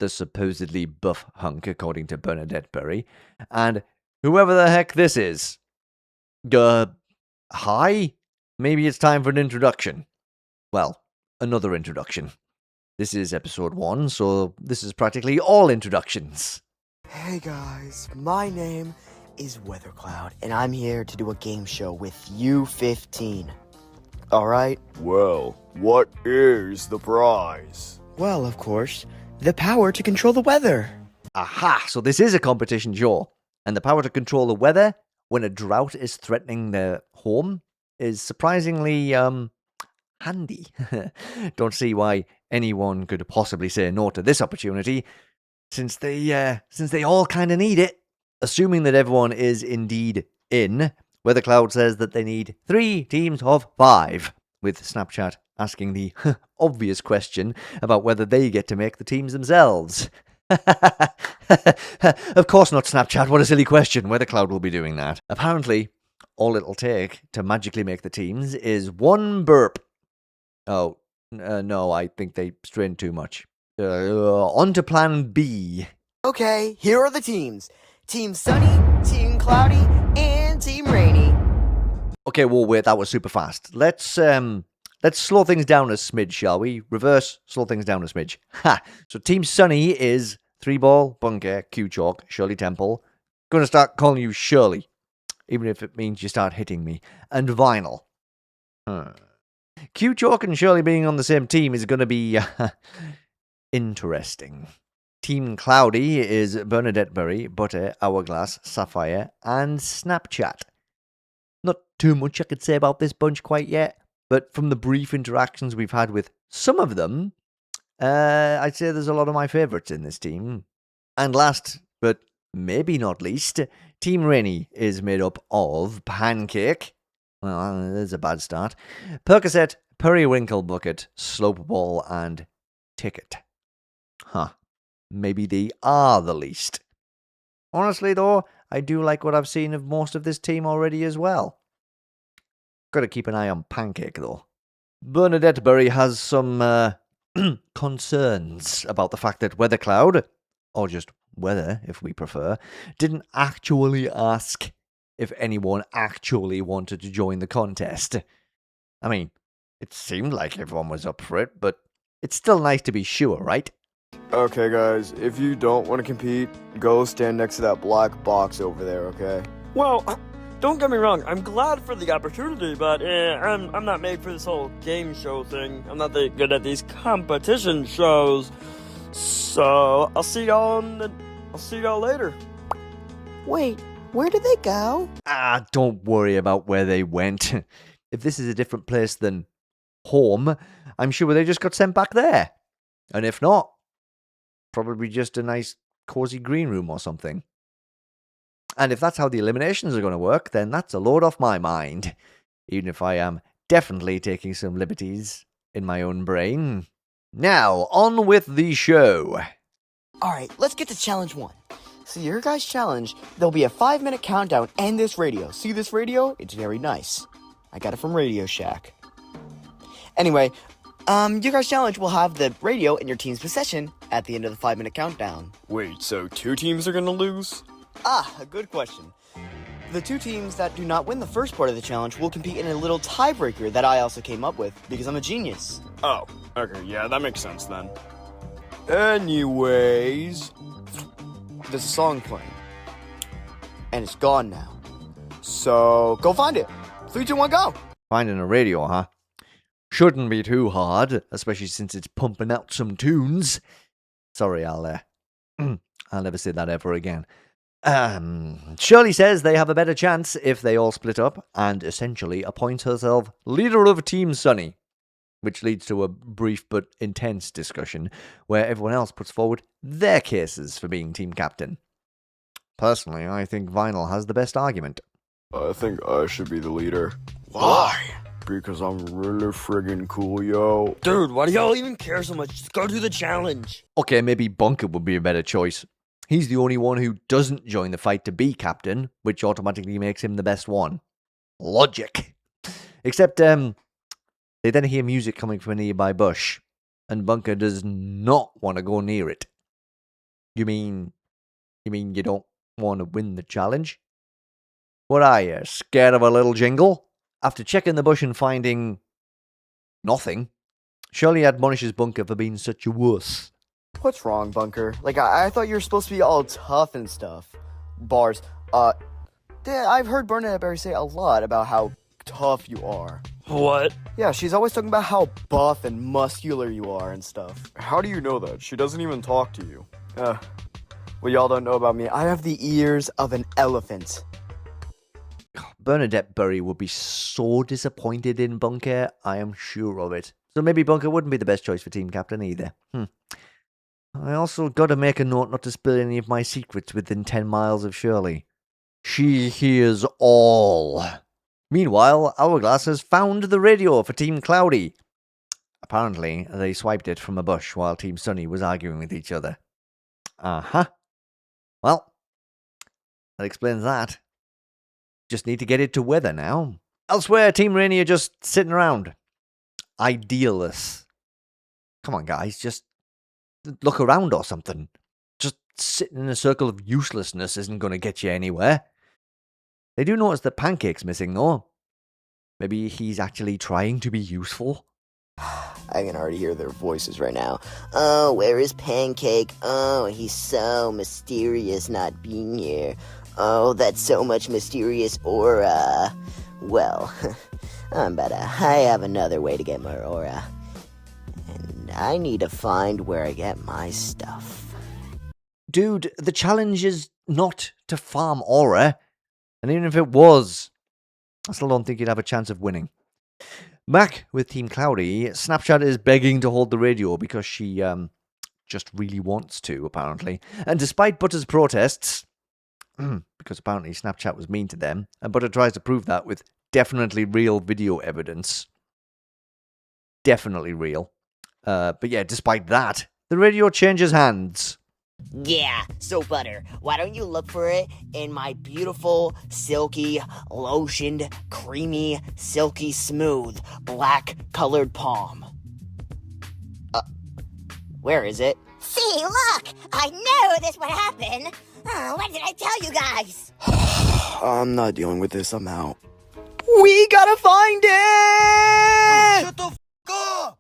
the supposedly buff hunk according to Bernadette Berry, and whoever the heck this is. Hi? Maybe it's time for an introduction. Well, another introduction. This is episode 1, so this is practically all introductions. Hey guys, my name is Weathercloud, and I'm here to do a game show with U15. Alright? Well, what is the prize? Well, of course, the power to control the weather. Aha! So this is a competition show, and the power to control the weather when a drought is threatening their home is surprisingly, handy. Don't see why anyone could possibly say no to this opportunity, since they all kind of need it. Assuming that everyone is indeed in, Weathercloud says that they need 3 teams of 5, with Snapchat asking the obvious question about whether they get to make the teams themselves. Of course not, Snapchat. What a silly question. Weathercloud will be doing that. Apparently, all it'll take to magically make the teams is 1 burp. Oh, no, I think they strained too much. On to plan B. Okay, here are the teams. Team Sunny, Team Cloudy, and Team Rainy. Okay, well, wait, that was super fast. Let's slow things down a smidge, shall we? Reverse, slow things down a smidge. Ha! So Team Sunny is 3Ball, Bunker, Q-Chalk, Shirley Temple. Gonna start calling you Shirley, even if it means you start hitting me. And Vinyl. Q-Chalk and Shirley being on the same team is gonna be interesting. Team Cloudy is Bernadette Berry, Butter, Hourglass, Sapphire, and Snapchat. Not too much I could say about this bunch quite yet, but from the brief interactions we've had with some of them, I'd say there's a lot of my favourites in this team. And last, but maybe not least, Team Rainy is made up of Pancake. Well, there's a bad start. Percocet, Periwinkle Bucket, Slope Ball, and Ticket. Huh. Maybe they are the least. Honestly, though, I do like what I've seen of most of this team already as well. Gotta keep an eye on Pancake, though. Bernadette Berry has some concerns about the fact that Weathercloud, or just Weather if we prefer, didn't actually ask if anyone actually wanted to join the contest. I mean, it seemed like everyone was up for it, but it's still nice to be sure, right? Okay, guys, if you don't want to compete, go stand next to that black box over there, okay? Well, don't get me wrong, I'm glad for the opportunity, but I'm not made for this whole game show thing. I'm not that good at these competition shows. So, I'll see y'all later. Wait, where did they go? Don't worry about where they went. If this is a different place than home, I'm sure they just got sent back there. And if not, probably just a nice, cozy green room or something. And if that's how the eliminations are going to work, then that's a load off my mind. Even if I am definitely taking some liberties in my own brain. Now, on with the show. Alright, let's get to challenge 1. So your guys' challenge, there'll be a 5-minute countdown and this radio. See this radio? It's very nice. I got it from Radio Shack. Anyway, your guys' challenge will have the radio in your team's possession at the end of the 5-minute countdown. Wait, so 2 teams are gonna lose? A good question. The 2 teams that do not win the first part of the challenge will compete in a little tiebreaker that I also came up with, because I'm a genius. Oh, okay, yeah, that makes sense then. Anyways, there's a song playing. And it's gone now. So, go find it. 3, 2, 1, go! Finding a radio, huh? Shouldn't be too hard, especially since it's pumping out some tunes. Sorry, I'll never say that ever again. Shirley says they have a better chance if they all split up, and essentially appoints herself leader of Team Sunny, which leads to a brief but intense discussion where everyone else puts forward their cases for being team captain. Personally, I think Vinyl has the best argument. I think I should be the leader. Why? Because I'm really friggin' cool, yo. Dude, why do y'all even care so much? Just go do the challenge. Okay, maybe Bunker would be a better choice. He's the only one who doesn't join the fight to be captain, which automatically makes him the best one. Logic. Except, they then hear music coming from a nearby bush, and Bunker does not want to go near it. You mean you don't want to win the challenge? What are you, scared of a little jingle? After checking the bush and finding nothing, Shirley admonishes Bunker for being such a wuss. What's wrong, Bunker? Like, I thought you were supposed to be all tough and stuff. Bars. I've heard Bernadette Berry say a lot about how tough you are. What? Yeah, she's always talking about how buff and muscular you are and stuff. How do you know that? She doesn't even talk to you. What y'all don't know about me, I have the ears of an elephant. Bernadette Berry would be so disappointed in Bunker, I am sure of it. So maybe Bunker wouldn't be the best choice for team captain either. I also got to make a note not to spill any of my secrets within 10 miles of Shirley. She hears all. Meanwhile, Hourglass has found the radio for Team Cloudy. Apparently, they swiped it from a bush while Team Sunny was arguing with each other. Well, that explains that. Just need to get it to weather now. Elsewhere, Team Rainy are just sitting around. Idealists. Come on, guys, just look around or something. Just sitting in a circle of uselessness isn't going to get you anywhere. They do notice that Pancake's missing, though. Maybe he's actually trying to be useful? I can already hear their voices right now. Oh, where is Pancake? Oh, he's so mysterious not being here. Oh, that's so much mysterious aura. Well, I have another way to get more aura. And I need to find where I get my stuff. Dude, the challenge is not to farm aura. And even if it was, I still don't think you'd have a chance of winning. Back with Team Cloudy, Snapchat is begging to hold the radio because she just really wants to, apparently. And despite Butter's protests, because apparently Snapchat was mean to them, and Butter tries to prove that with definitely real video evidence. Definitely real. But yeah, despite that, the radio changes hands. Yeah, so Butter, why don't you look for it in my beautiful, silky, lotioned, creamy, silky smooth, black-colored palm? Where is it? See, look! I knew this would happen! What did I tell you guys? I'm not dealing with this, I'm out. We gotta find it! Shut the f*** up!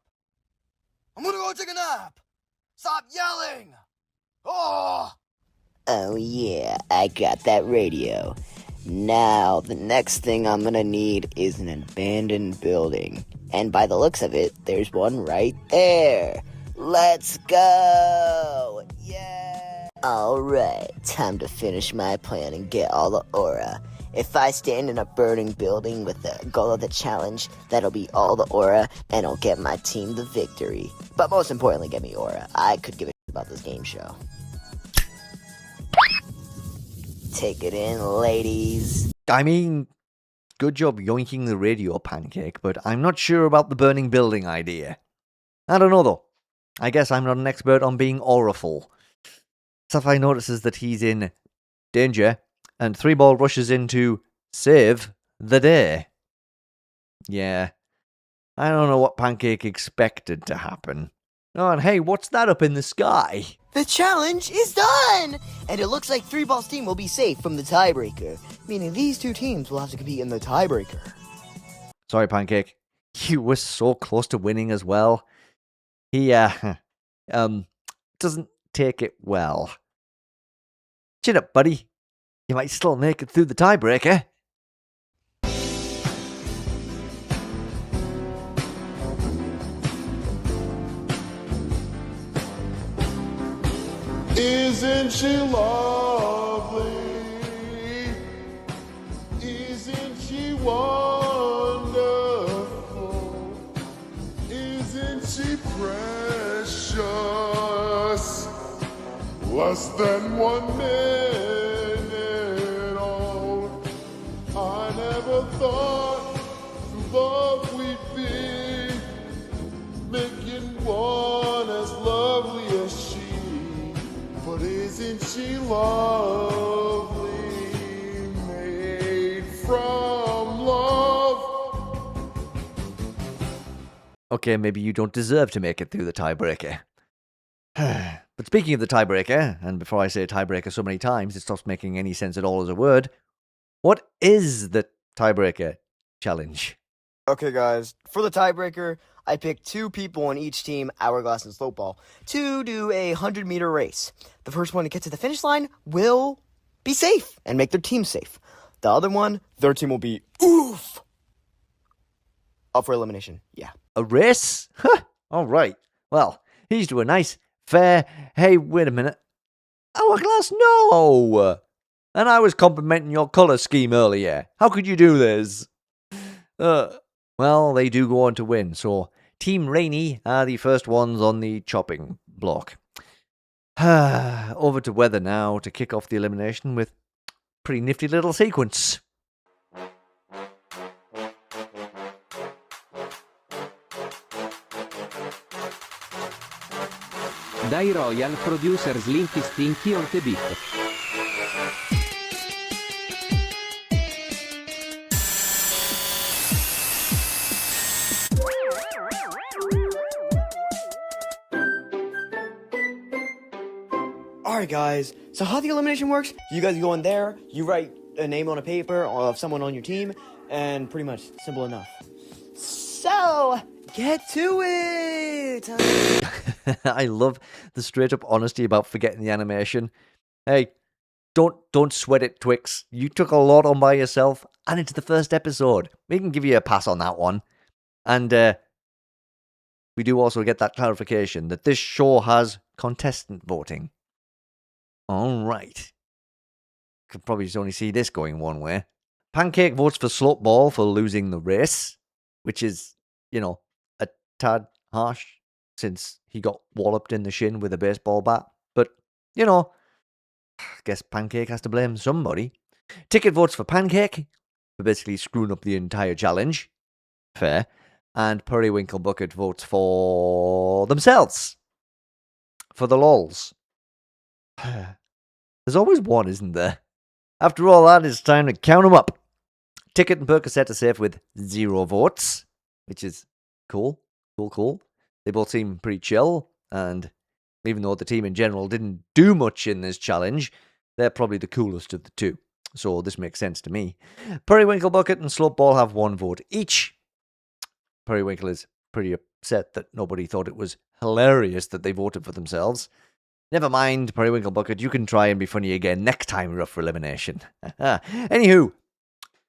I'm gonna go take a nap! Stop yelling! Oh yeah, I got that radio. Now, the next thing I'm gonna need is an abandoned building. And by the looks of it, there's one right there. Let's go! Yeah! Alright, time to finish my plan and get all the aura. If I stand in a burning building with the goal of the challenge, that'll be all the aura, and it'll get my team the victory. But most importantly, get me aura. I could give it about this game show. Take it in, ladies. I mean, good job yoinking the radio, Pancake, but I'm not sure about the burning building idea. I don't know, though. I guess I'm not an expert on being awful. Sapphire notices that he's in danger, and 3-Ball rushes in to save the day. Yeah, I don't know what Pancake expected to happen. Oh, and hey, what's that up in the sky? The challenge is done! And it looks like 3-Ball's team will be safe from the tiebreaker, meaning these two teams will have to compete in the tiebreaker. Sorry, Pancake. You were so close to winning as well. He, doesn't take it well. Chin up, buddy. You might still make it through the tiebreaker. Isn't she lovely? Isn't she wonderful? Isn't she precious? Less than 1 minute old. I never thought through love we'd be making one as lovely as she. But isn't she lovely, made from love? Okay, maybe you don't deserve to make it through the tiebreaker. But speaking of the tiebreaker, and before I say tiebreaker so many times, it stops making any sense at all as a word, what is the tiebreaker challenge? Okay, guys, for the tiebreaker, I picked 2 people on each team, Hourglass and Slopeball, to do a 100-meter race. The first one to get to the finish line will be safe and make their team safe. The other one, their team will be up for elimination. Yeah. A race? Huh. All right. Well, he's doing nice, fair. Hey, wait a minute. Hourglass, no! And I was complimenting your colour scheme earlier. How could you do this? Well, they do go on to win, so Team Rainy are the first ones on the chopping block. Over to Weather now to kick off the elimination with a pretty nifty little sequence. Dai Royal Producer Slinky Stinky on the beat. Alright, guys, so how the elimination works, you guys go in there, you write a name on a paper of someone on your team, and pretty much simple enough. So, get to it! I love the straight up honesty about forgetting the animation. Hey, don't sweat it, Twix. You took a lot on by yourself, and it's the first episode. We can give you a pass on that one. And we do also get that clarification that this show has contestant voting. All right. Could probably just only see this going one way. Pancake votes for Slopeball for losing the race, which is, a tad harsh since he got walloped in the shin with a baseball bat. But, I guess Pancake has to blame somebody. Ticket votes for Pancake for basically screwing up the entire challenge. Fair. And Periwinkle Bucket votes for themselves. For the lols. There's always one, isn't there? After all that, it's time to count them up. Ticket and Percocet are safe with 0 votes, which is cool. Cool. They both seem pretty chill, and even though the team in general didn't do much in this challenge, they're probably the coolest of the two. So this makes sense to me. Periwinkle Bucket and Slopeball have 1 vote each. Periwinkle is pretty upset that nobody thought it was hilarious that they voted for themselves. Never mind, Periwinkle Bucket, you can try and be funny again next time we're up for elimination. Anywho,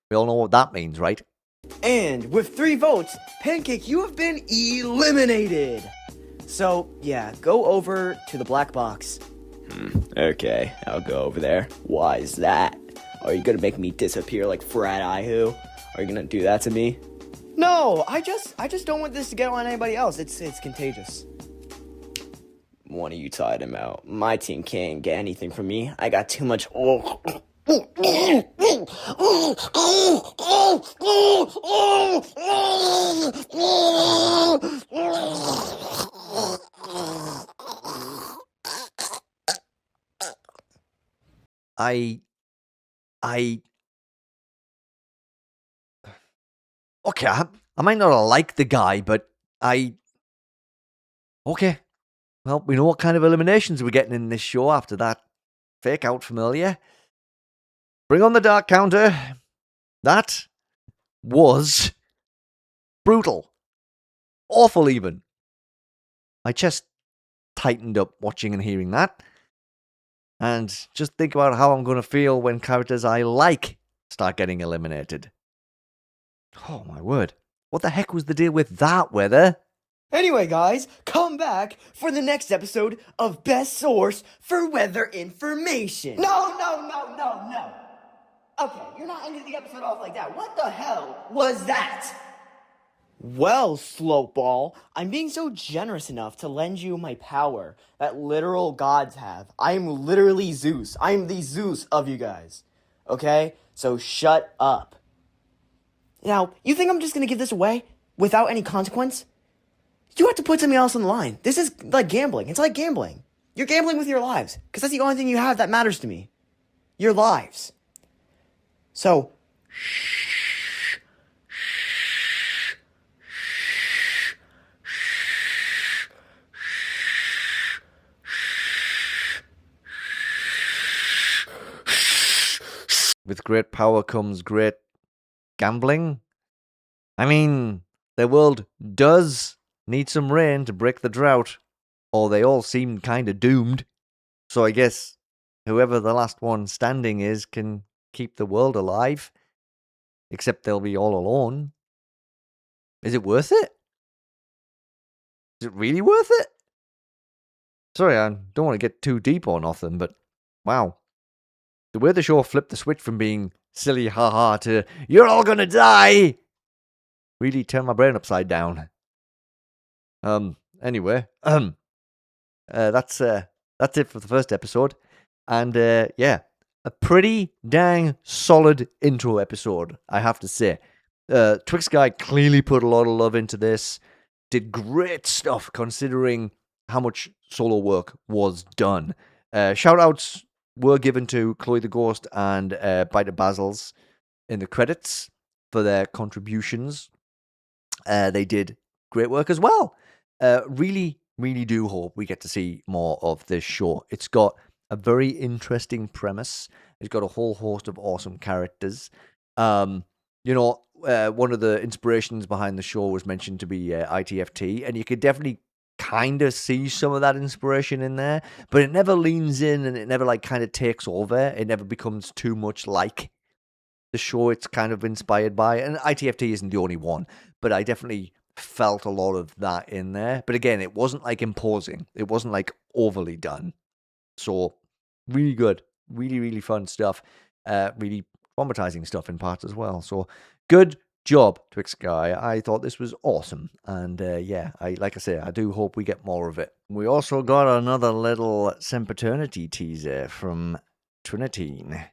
we all know what that means, right? And with 3 votes, Pancake, you have been eliminated! So, yeah, go over to the black box. Okay, I'll go over there. Why is that? Are you gonna make me disappear like Frat Ihu? Are you gonna do that to me? No, I just don't want this to get on anybody else. It's contagious. one of you tied him out. My team can't get anything from me. I got too much. Okay, I might not like the guy, but okay. Well, we know what kind of eliminations we're getting in this show after that fake out familiar. Bring on the dark counter. That was brutal. Awful, even. My chest tightened up watching and hearing that. And just think about how I'm going to feel when characters I like start getting eliminated. Oh, my word. What the heck was the deal with that, Weather? Anyway, guys, come back for the next episode of Best Source for Weather Information. No. Okay, you're not ending the episode off like that. What the hell was that? Well, Slopeball, I'm being so generous enough to lend you my power that literal gods have. I am literally Zeus. I am the Zeus of you guys. Okay? So shut up. Now, you think I'm just gonna give this away without any consequence? You have to put something else on the line. This is like gambling. It's like gambling. You're gambling with your lives, because that's the only thing you have that matters to me. Your lives. So, with great power comes great gambling. I mean, their world does need some rain to break the drought, or they all seem kind of doomed. So I guess whoever the last one standing is can keep the world alive. Except they'll be all alone. Is it worth it? Is it really worth it? Sorry, I don't want to get too deep or nothing, but wow. The way the show flipped the switch from being silly haha to you're all gonna die really turned my brain upside down. Anyway, that's it for the first episode. And yeah, a pretty dang solid intro episode, I have to say. TheTwixGuy clearly put a lot of love into this. Did great stuff considering how much solo work was done. Shoutouts were given to Chloe the Ghost and Biter Basils in the credits for their contributions. They did great work as well. Really do hope we get to see more of this show. It's got a very interesting premise. It's got a whole host of awesome characters. One of the inspirations behind the show was mentioned to be ITFT, and you could definitely kind of see some of that inspiration in there, but it never leans in and it never kind of takes over. It never becomes too much like the show it's kind of inspired by. And ITFT isn't the only one, but I definitely felt a lot of that in there. But again, it wasn't imposing. It wasn't overly done. So really good, really fun stuff. Really traumatizing stuff in parts as well. So good job, TwixGuy. I thought this was awesome. And yeah, like I say, I do hope we get more of it. We also got another little Sempiternity teaser from Trinitine.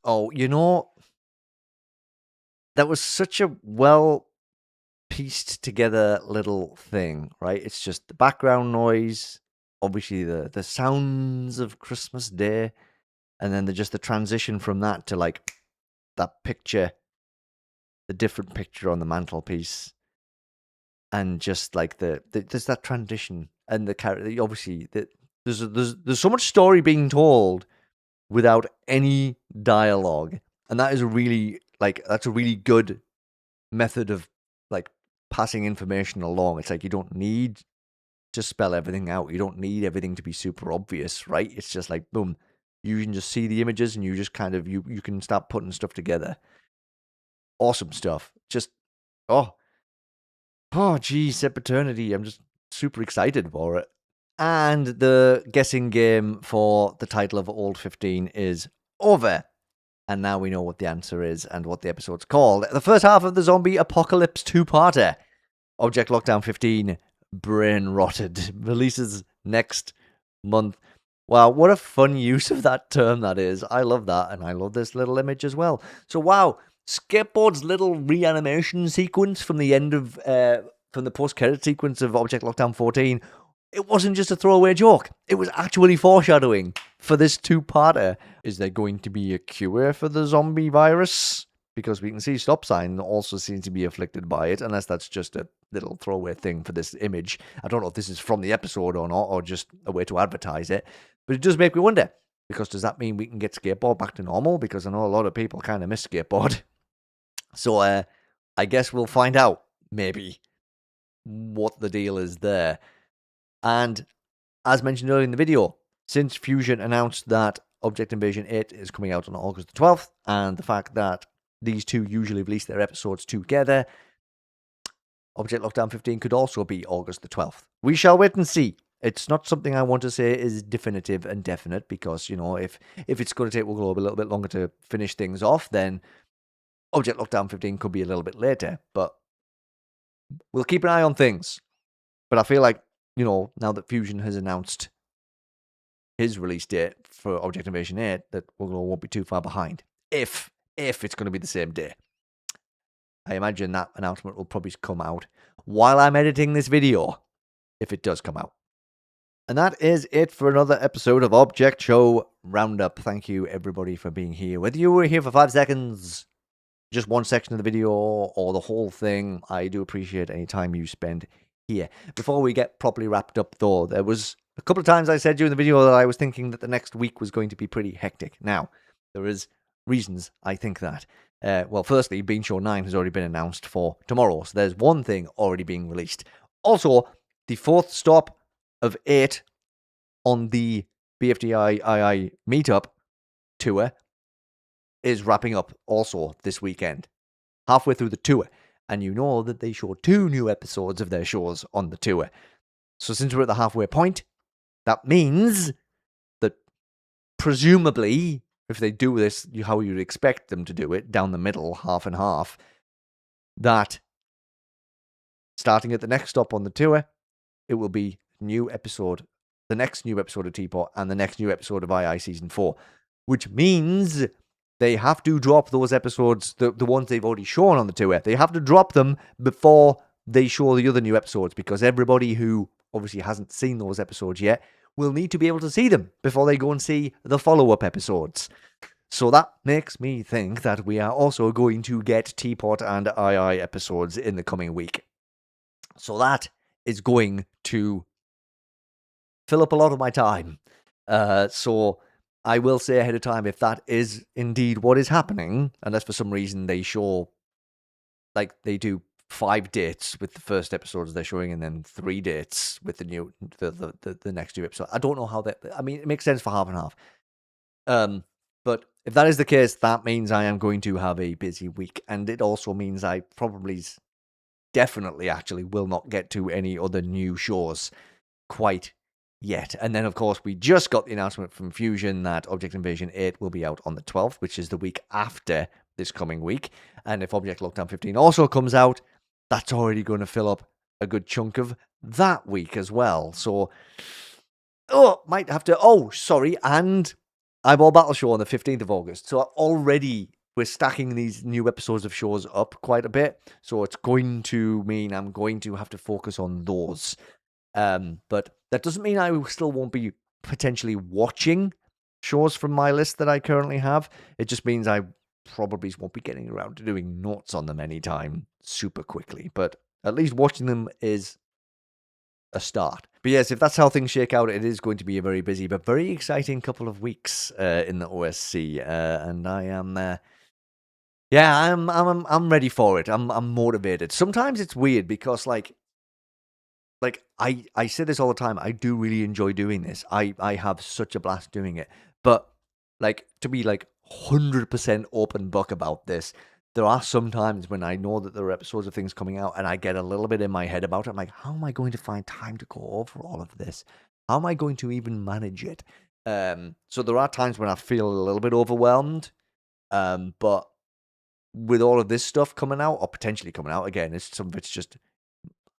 Oh, that was such a well pieced together little thing, right? It's just the background noise, obviously the sounds of Christmas Day, and then just the transition from that to like that picture, the different picture on the mantelpiece, and just like there's that transition and the character. Obviously, there's so much story being told without any dialogue, and that is that's a really good method of like passing information along. It's like you don't need to spell everything out. You don't need everything to be super obvious, right? It's just like boom, you can just see the images and you just kind of you can start putting stuff together. Awesome stuff. Just oh geez, Sempiternity. I'm just super excited for it. And the guessing game for the title of Old 15 is over. And now we know what the answer is and what the episode's called. The first half of the Zombie Apocalypse two-parter, Object Lockdown 15, Brain Rotted, releases next month. Wow, what a fun use of that term that is. I love that, and I love this little image as well. So wow, Skateboard's little reanimation sequence from the end of, from the post-credit sequence of Object Lockdown 14, it wasn't just a throwaway joke. It was actually foreshadowing for this two-parter. Is there going to be a cure for the zombie virus? Because we can see Stop Sign also seems to be afflicted by it, unless that's just a little throwaway thing for this image. I don't know if this is from the episode or not, or just a way to advertise it. But it does make me wonder, because does that mean we can get Skateboard back to normal? Because I know a lot of people kind of miss Skateboard. So I guess we'll find out, maybe, what the deal is there. And as mentioned earlier in the video, since Fusion announced that Object Invasion 8 is coming out on August the 12th, and the fact that these two usually release their episodes together, Object Lockdown 15 could also be August the 12th. We shall wait and see. It's not something I want to say is definitive and definite, because, you know, if it's going to take Wuggolo a little bit longer to finish things off, then Object Lockdown 15 could be a little bit later. But we'll keep an eye on things. But I feel like, you know, now that Fusion has announced his release date for Object Invasion 8, that Wuggolo won't be too far behind. If it's going to be the same day. I imagine that announcement will probably come out while I'm editing this video, if it does come out. And that is it for another episode of Object Show Roundup. Thank you, everybody, for being here. Whether you were here for 5 seconds, just one section of the video, or the whole thing, I do appreciate any time you spend here. Before we get properly wrapped up, though, there was a couple of times I said during the video that I was thinking that the next week was going to be pretty hectic. Now, there is reasons I think that. Well, firstly, Bean Show 9 has already been announced for tomorrow, so there's one thing already being released. Also, the 4th stop of 8 on the BFDI meetup tour is wrapping up also this weekend, halfway through the tour. And you know that they show 2 new episodes of their shows on the tour. So since we're at the halfway point, that means that presumably, if they do this how you'd expect them to do it, down the middle, half and half, that starting at the next stop on the tour, it will be the next new episode of Teapot and the next new episode of II Season 4, which means they have to drop those episodes, the ones they've already shown on the tour. They have to drop them before they show the other new episodes, because everybody who obviously hasn't seen those episodes yet will need to be able to see them before they go and see the follow-up episodes. So that makes me think that we are also going to get Teapot and II episodes in the coming week. So that is going to fill up a lot of my time. So I will say ahead of time, if that is indeed what is happening, unless for some reason they show, like they do 5 dates with the first episodes they're showing, and then 3 dates with the next 2 episodes. I don't know how that. I mean, it makes sense for half and half. But if that is the case, that means I am going to have a busy week, and it also means I probably, definitely, actually will not get to any other new shows quite yet. And then, of course, we just got the announcement from Fusion that Object Invasion 8 will be out on the 12th, which is the week after this coming week. And if Object Lockdown 15 also comes out, that's already going to fill up a good chunk of that week as well. So, might have to, and Eyeball Battle Show on the 15th of August. So already we're stacking these new episodes of shows up quite a bit, so it's going to mean I'm going to have to focus on those. But that doesn't mean I still won't be potentially watching shows from my list that I currently have. It just means I probably won't be getting around to doing notes on them anytime super quickly. But at least watching them is a start. But yes, if that's how things shake out, it is going to be a very busy but very exciting couple of weeks in the OSC, and I am, I'm ready for it. I'm motivated. Sometimes it's weird because like I say this all the time. I do really enjoy doing this. I have such a blast doing it. But like to be like 100% open book about this, there are some times when I know that there are episodes of things coming out and I get a little bit in my head about it. I'm like, how am I going to find time to go over all of this? How am I going to even manage it? So there are times when I feel a little bit overwhelmed. But with all of this stuff coming out, or potentially coming out, again, some of it's just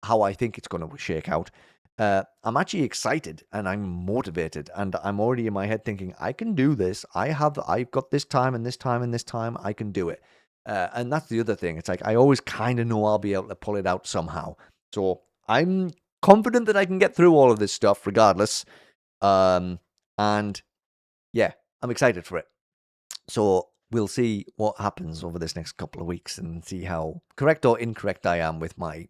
how I think it's going to shake out. I'm actually excited and I'm motivated, and I'm already in my head thinking, I can do this. I've got this time and this time and this time. I can do it. And that's the other thing. It's like I always kind of know I'll be able to pull it out somehow. So I'm confident that I can get through all of this stuff regardless. And yeah, I'm excited for it. So we'll see what happens over this next couple of weeks and see how correct or incorrect I am with my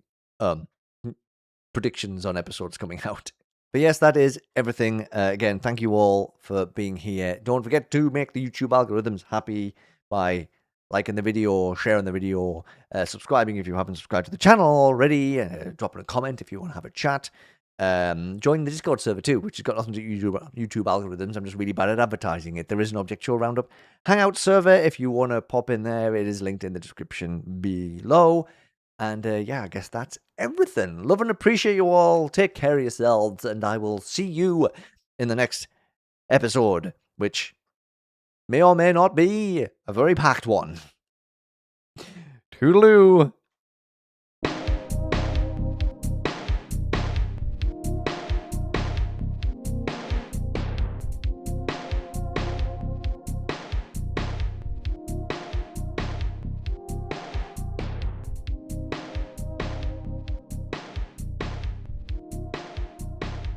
predictions on episodes coming out. But yes, that is everything. Again, thank you all for being here. Don't forget to make the YouTube algorithms happy by liking the video, sharing the video, subscribing if you haven't subscribed to the channel already, dropping a comment if you want to have a chat. Join the Discord server too, which has got nothing to do with YouTube algorithms. I'm just really bad at advertising it. There is an Object Show Roundup Hangout server. If you want to pop in there, it is linked in the description below. And yeah, I guess that's everything. Love and appreciate you all. Take care of yourselves, and I will see you in the next episode, which may or may not be a very packed one. Toodaloo.